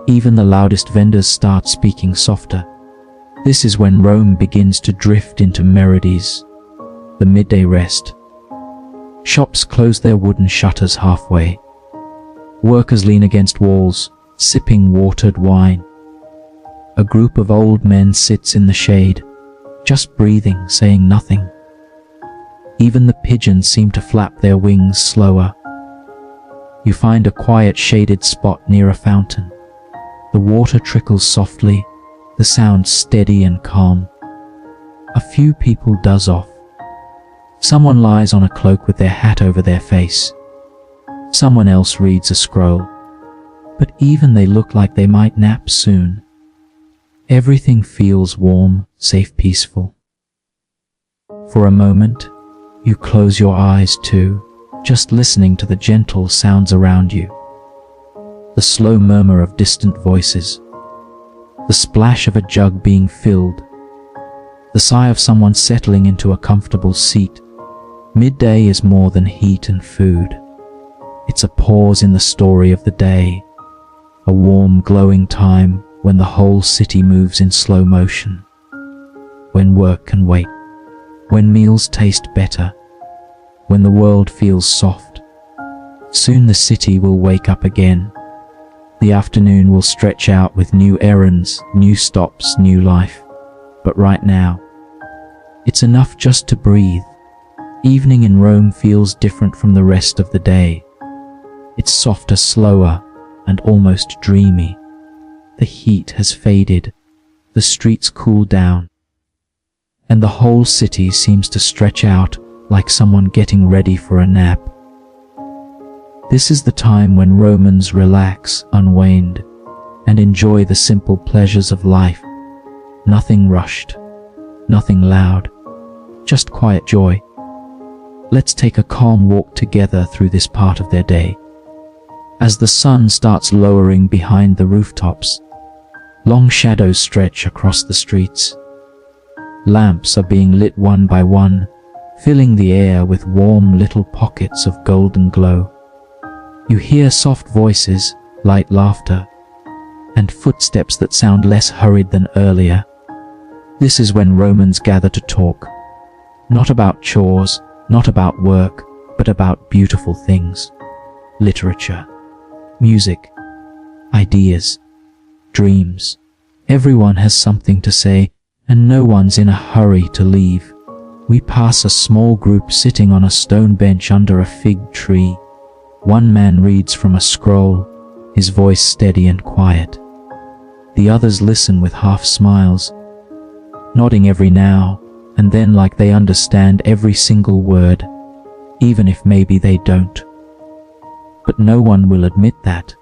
Even the loudest vendors start speaking softer. This is when Rome begins to drift into melodies. The midday rest. Shops close their wooden shutters halfway. Workers lean against walls, sipping watered wine. A group of old men sits in the shade, just breathing, saying nothing. Even the pigeons seem to flap their wings slower. You find a quiet shaded spot near a fountain. The water trickles softly, the sound steady and calm. A few people doze off. Someone lies on a cloak with their hat over their face. Someone else reads a scroll. But even they look like they might nap soon. Everything feels warm, safe, peaceful. For a moment, you close your eyes too, just listening to the gentle sounds around you. The slow murmur of distant voices, the splash of a jug being filled, the sigh of someone settling into a comfortable seat. Midday is more than heat and food. It's a pause in the story of the day, a warm, glowing time when the whole city moves in slow motion, when work can wait, when meals taste better, when the world feels soft. Soon the city will wake up again. The afternoon will stretch out with new errands, new stops, new life. But right now, it's enough just to breathe. Evening in Rome feels different from the rest of the day. It's softer, slower, and almost dreamy. The heat has faded, the streets cool down, and the whole city seems to stretch out like someone getting ready for a nap. This is the time when Romans relax, unwind, and enjoy the simple pleasures of life. Nothing rushed, nothing loud, just quiet joy. Let's take a calm walk together through this part of their day. As the sun starts lowering behind the rooftops, long shadows stretch across the streets. Lamps are being lit one by one, filling the air with warm little pockets of golden glow. You hear soft voices, light laughter, and footsteps that sound less hurried than earlier. This is when Romans gather to talk, not about chores, not about work, but about beautiful things. Literature, music, ideas, dreams. Everyone has something to say, and no one's in a hurry to leave. We pass a small group sitting on a stone bench under a fig tree. One man reads from a scroll, his voice steady and quiet. The others listen with half smiles, nodding every now and then like they understand every single word, even if maybe they don't. But no one will admit that.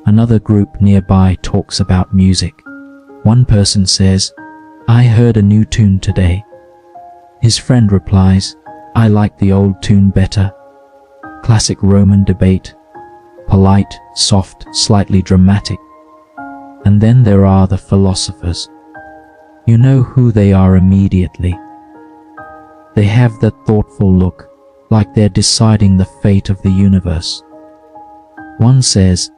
Another group nearby talks about music. One person says, "I heard a new tune today." His friend replies, "I like the old tune better." Classic Roman debate, polite, soft, slightly dramatic. And then there are the philosophers. You know who they are immediately. They have that thoughtful look, like they're deciding the fate of the universe. One says,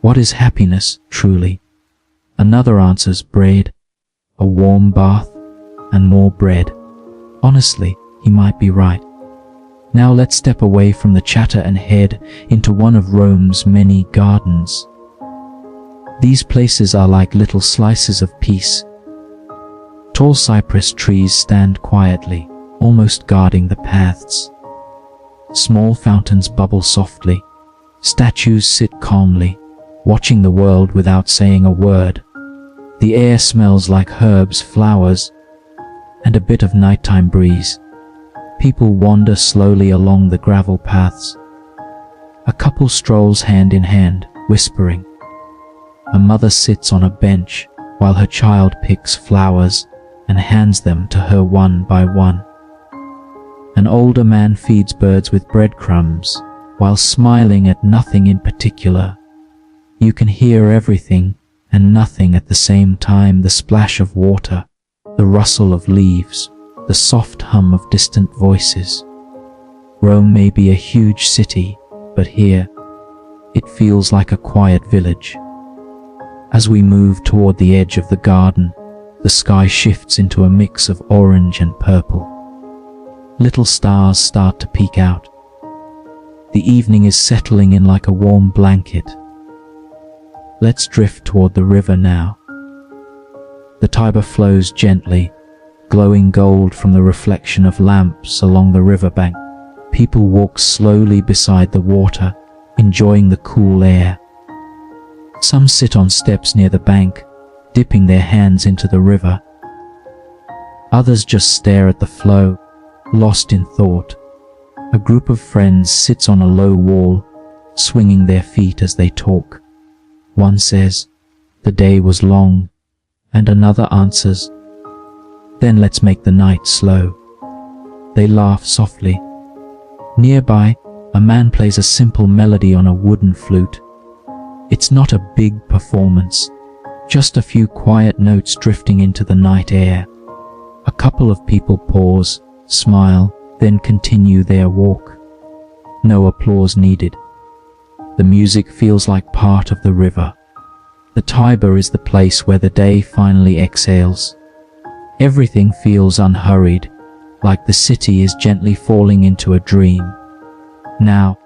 "What is happiness, truly?" Another answers, "Bread, a warm bath, and more bread." Honestly, he might be right. Now let's step away from the chatter and head into one of Rome's many gardens. These places are like little slices of peace. Tall cypress trees stand quietly, almost guarding the paths. Small fountains bubble softly. Statues sit calmly, watching the world without saying a word. The air smells like herbs, flowers, and a bit of nighttime breeze. People wander slowly along the gravel paths. A couple strolls hand in hand, whispering. A mother sits on a bench while her child picks flowers and hands them to her one by one. An older man feeds birds with breadcrumbs while smiling at nothing in particular. You can hear everything and nothing at the same time: the splash of water, the rustle of leaves, the soft hum of distant voices. Rome may be a huge city, but here, it feels like a quiet village. As we move toward the edge of the garden, the sky shifts into a mix of orange and purple. Little stars start to peek out. The evening is settling in like a warm blanket. Let's drift toward the river now. The Tiber flows gently, glowing gold from the reflection of lamps along the riverbank. People walk slowly beside the water, enjoying the cool air. Some sit on steps near the bank, dipping their hands into the river. Others just stare at the flow, lost in thought. A group of friends sits on a low wall, swinging their feet as they talk. One says, "The day was long," and another answers, "Then let's make the night slow." They laugh softly. Nearby, a man plays a simple melody on a wooden flute. It's not a big performance, just a few quiet notes drifting into the night air. A couple of people pause, smile, then continue their walk. No applause needed. The music feels like part of the river. The Tiber is the place where the day finally exhales. Everything feels unhurried, like the city is gently falling into a dream. Now,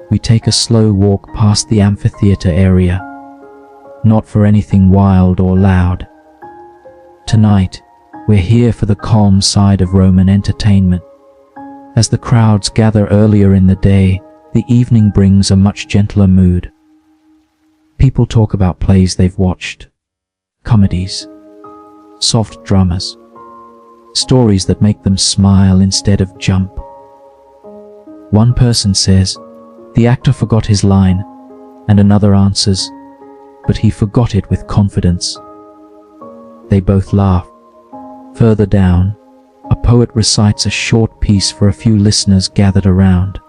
we take a slow walk past the amphitheater area, not for anything wild or loud. Tonight, we're here for the calm side of Roman entertainment. As the crowds gather earlier in the day, the evening brings a much gentler mood. People talk about plays they've watched, comedies, soft dramas, stories that make them smile instead of jump. One person says, "The actor forgot his line," and another answers, "But he forgot it with confidence." They both laugh. Further down, a poet recites a short piece for a few listeners gathered around.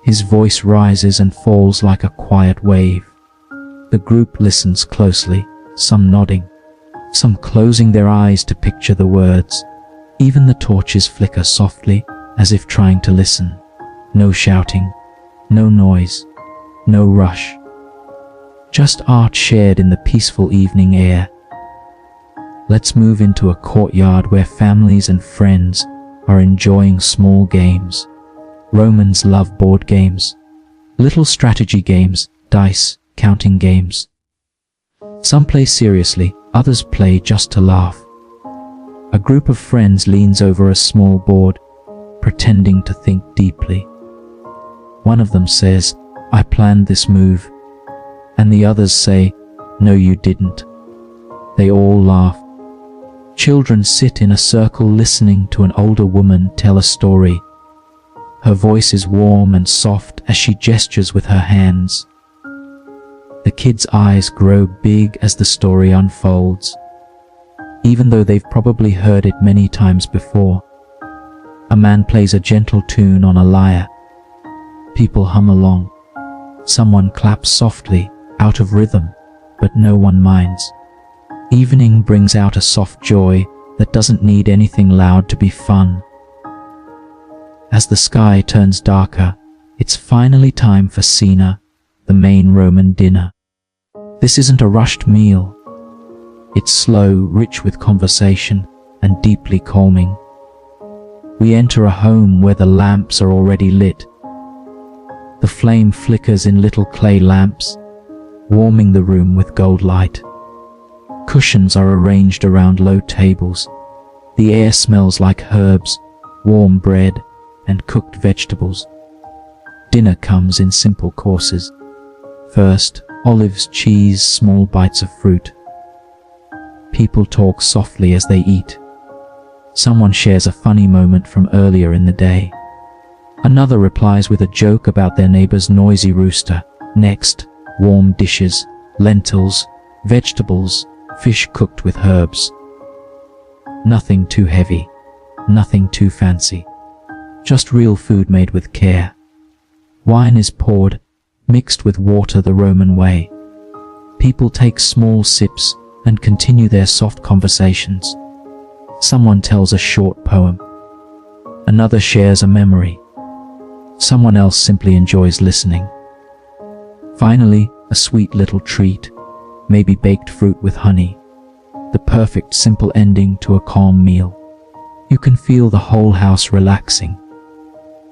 His voice rises and falls like a quiet wave. The group listens closely, some nodding, some closing their eyes to picture the words. Even the torches flicker softly, as if trying to listen. No shouting, no noise, no rush. Just art shared in the peaceful evening air. Let's move into a courtyard where families and friends are enjoying small games. Romans love board games, little strategy games, dice, counting games. Some play seriously, others play just to laugh. A group of friends leans over a small board, pretending to think deeply. One of them says, "I planned this move," and the others say, "No, you didn't." They all laugh. Children sit in a circle listening to an older woman tell a story. Her voice is warm and soft as she gestures with her hands. The kids' eyes grow big as the story unfolds, even though they've probably heard it many times before. A man plays a gentle tune on a lyre. People hum along. Someone claps softly, out of rhythm, but no one minds. Evening brings out a soft joy that doesn't need anything loud to be fun. As the sky turns darker, it's finally time for cena, the main Roman dinner. This isn't a rushed meal. It's slow, rich with conversation, and deeply calming. We enter a home where the lamps are already lit. The flame flickers in little clay lamps, warming the room with gold light. Cushions are arranged around low tables. The air smells like herbs, warm bread, and cooked vegetables. Dinner comes in simple courses. First, olives, cheese, small bites of fruit. People talk softly as they eat. Someone shares a funny moment from earlier in the day. Another replies with a joke about their neighbor's noisy rooster. Next, warm dishes, lentils, vegetables, fish cooked with herbs. Nothing too heavy, nothing too fancy. Just real food made with care. Wine is poured, mixed with water the Roman way. People take small sips and continue their soft conversations. Someone tells a short poem. Another shares a memory. Someone else simply enjoys listening. Finally, a sweet little treat, maybe baked fruit with honey. The perfect simple ending to a calm meal. You can feel the whole house relaxing.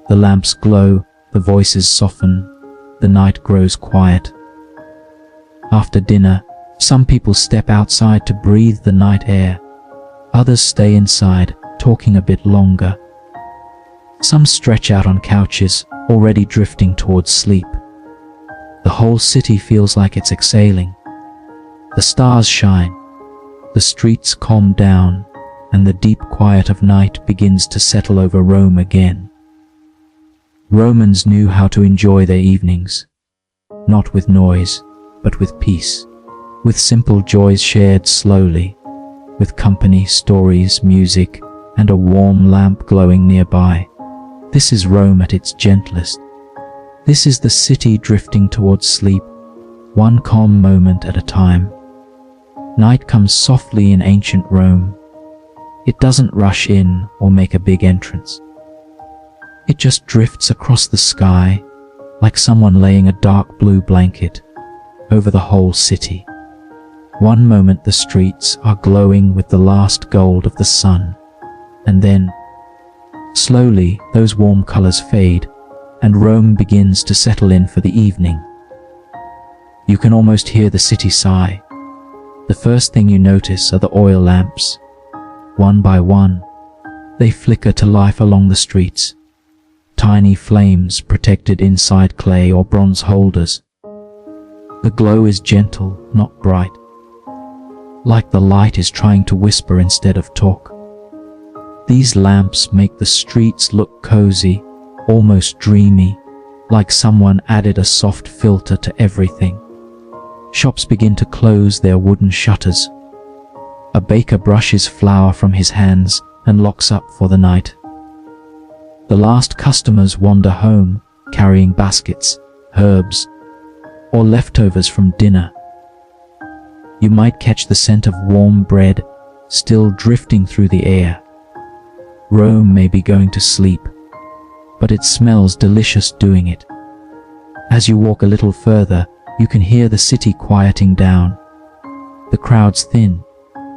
The lamps glow, the voices soften, the night grows quiet. After dinner, some people step outside to breathe the night air. Others stay inside, talking a bit longer. Some stretch out on couches, already drifting towards sleep. The whole city feels like it's exhaling. The stars shine, the streets calm down, and the deep quiet of night begins to settle over Rome again. Romans knew how to enjoy their evenings, not with noise, but with peace, with simple joys shared slowly, with company, stories, music, and a warm lamp glowing nearby. This is Rome at its gentlest. This is the city drifting towards sleep, one calm moment at a time. Night comes softly in ancient Rome. It doesn't rush in or make a big entrance. It just drifts across the sky, like someone laying a dark blue blanket over the whole city. One moment the streets are glowing with the last gold of the sun, and then, slowly, those warm colors fade, and Rome begins to settle in for the evening. You can almost hear the city sigh. The first thing you notice are the oil lamps. One by one, they flicker to life along the streets. Tiny flames protected inside clay or bronze holders. The glow is gentle, not bright, like the light is trying to whisper instead of talk. These lamps make the streets look cozy, almost dreamy, like someone added a soft filter to everything. Shops begin to close their wooden shutters. A baker brushes flour from his hands and locks up for the night. The last customers wander home, carrying baskets, herbs, or leftovers from dinner. You might catch the scent of warm bread still drifting through the air. Rome may be going to sleep, but it smells delicious doing it. As you walk a little further, you can hear the city quieting down. The crowds thin,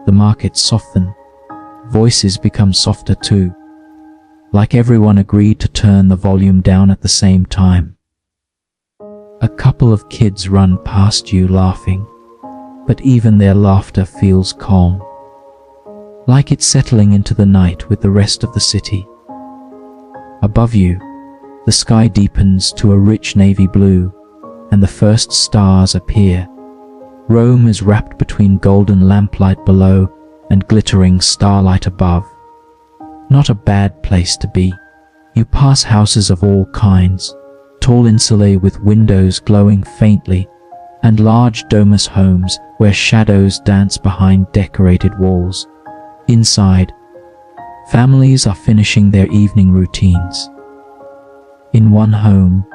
the markets soften, voices become softer too, like everyone agreed to turn the volume down at the same time. A couple of kids run past you laughing, but even their laughter feels calm, like it's settling into the night with the rest of the city. Above you, the sky deepens to a rich navy blue, and the first stars appear. Rome is wrapped between golden lamplight below and glittering starlight above. Not a bad place to be. You pass houses of all kinds, tall insulae with windows glowing faintly, and large domus homes where shadows dance behind decorated walls. Inside, families are finishing their evening routines. In one home,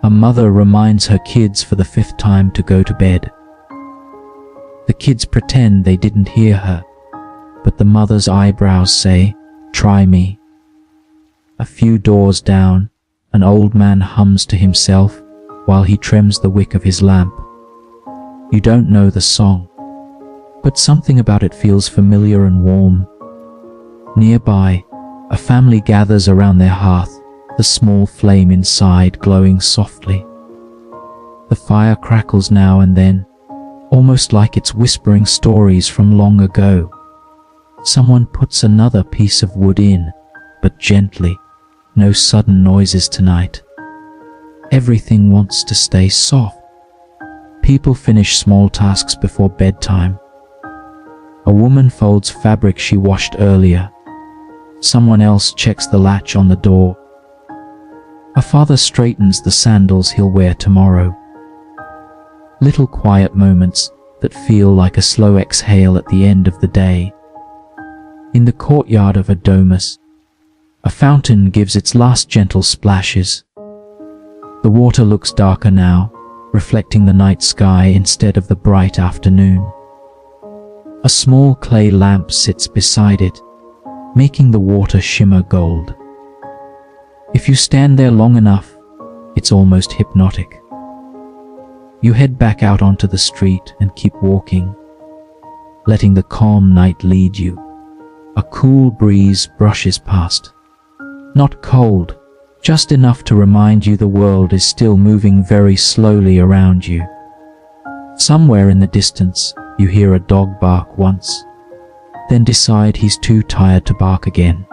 a mother reminds her kids for the 5th time to go to bed. The kids pretend they didn't hear her, but the mother's eyebrows say, "Try me." A few doors down, an old man hums to himself while he trims the wick of his lamp. You don't know the song, but something about it feels familiar and warm. Nearby, a family gathers around their hearth, the small flame inside glowing softly. The fire crackles now and then, almost like it's whispering stories from long ago. Someone puts another piece of wood in, but gently. No sudden noises tonight. Everything wants to stay soft. People finish small tasks before bedtime. A woman folds fabric she washed earlier. Someone else checks the latch on the door. A father straightens the sandals he'll wear tomorrow. Little quiet moments that feel like a slow exhale at the end of the day. In the courtyard of a domus, a fountain gives its last gentle splashes. The water looks darker now, reflecting the night sky instead of the bright afternoon. A small clay lamp sits beside it, making the water shimmer gold. If you stand there long enough, it's almost hypnotic. You head back out onto the street and keep walking, letting the calm night lead you. A cool breeze brushes past. Not cold, just enough to remind you the world is still moving very slowly around you. Somewhere in the distance, you hear a dog bark once, then decide he's too tired to bark again.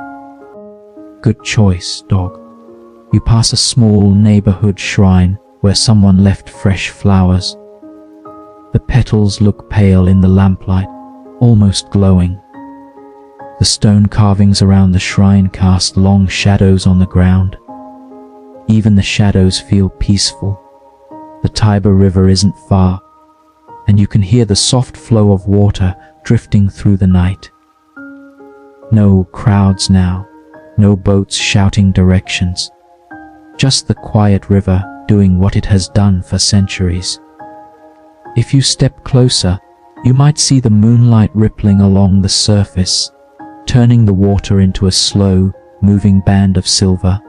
Good choice, dog. You pass a small neighborhood shrine where someone left fresh flowers. The petals look pale in the lamplight, almost glowing. The stone carvings around the shrine cast long shadows on the ground. Even the shadows feel peaceful. The Tiber River isn't far, and you can hear the soft flow of water drifting through the night. No crowds now, no boats shouting directions. Just the quiet river doing what it has done for centuries. If you step closer, you might see the moonlight rippling along the surface, turning the water into a slow, moving band of silver.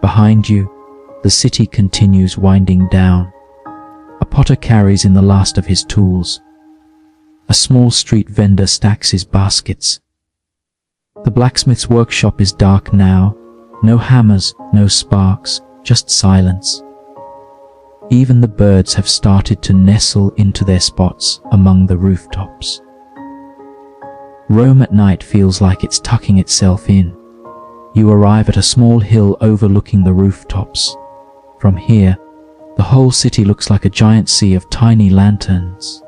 Behind you, the city continues winding down. A potter carries in the last of his tools. A small street vendor stacks his baskets. The blacksmith's workshop is dark now. No hammers, no sparks, just silence. Even the birds have started to nestle into their spots among the rooftops. Rome at night feels like it's tucking itself in. You arrive at a small hill overlooking the rooftops. From here, the whole city looks like a giant sea of tiny lanterns.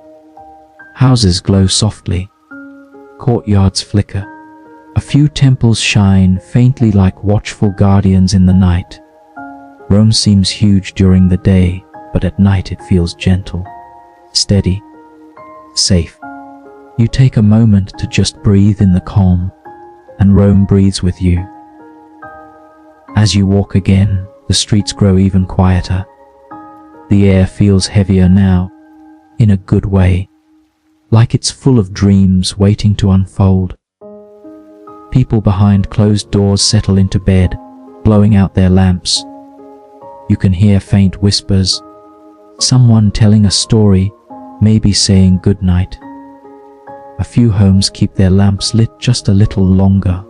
Houses glow softly. Courtyards flicker. A few temples shine faintly like watchful guardians in the night. Rome seems huge during the day, but at night it feels gentle, steady, safe. You take a moment to just breathe in the calm, and Rome breathes with you. As you walk again, the streets grow even quieter. The air feels heavier now, in a good way, like it's full of dreams waiting to unfold. People behind closed doors settle into bed, blowing out their lamps. You can hear faint whispers, someone telling a story, maybe saying goodnight. A few homes keep their lamps lit just a little longer.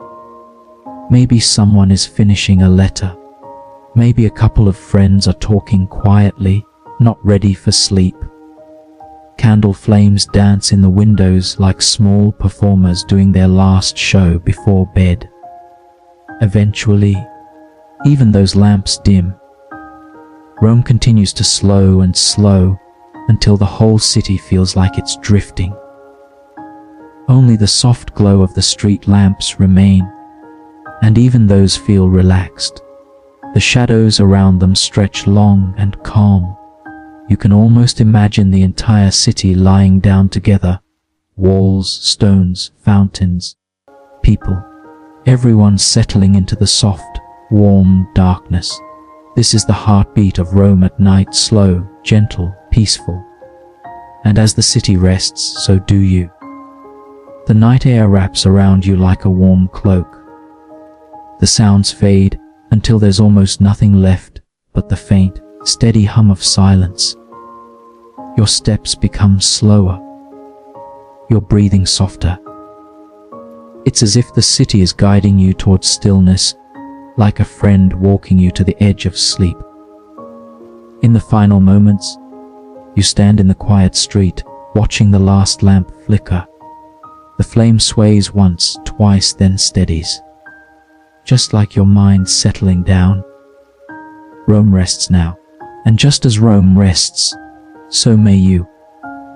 Maybe someone is finishing a letter. Maybe a couple of friends are talking quietly, not ready for sleep. Candle flames dance in the windows like small performers doing their last show before bed. Eventually, even those lamps dim. Rome continues to slow and slow until the whole city feels like it's drifting. Only the soft glow of the street lamps remain, and even those feel relaxed. The shadows around them stretch long and calm. You can almost imagine the entire city lying down together. Walls, stones, fountains, people. Everyone settling into the soft, warm darkness. This is the heartbeat of Rome at night, slow, gentle, peaceful. And as the city rests, so do you. The night air wraps around you like a warm cloak. The sounds fade until there's almost nothing left but the faint, steady hum of silence. Your steps become slower. Your breathing softer. It's as if the city is guiding you towards stillness, like a friend walking you to the edge of sleep. In the final moments, you stand in the quiet street, watching the last lamp flicker. The flame sways once, twice, then steadies. Just like your mind settling down. Rome rests now, and just as Rome rests, so may you.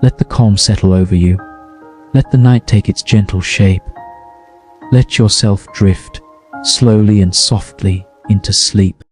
Let the calm settle over you. Let the night take its gentle shape. Let yourself drift, slowly and softly, into sleep.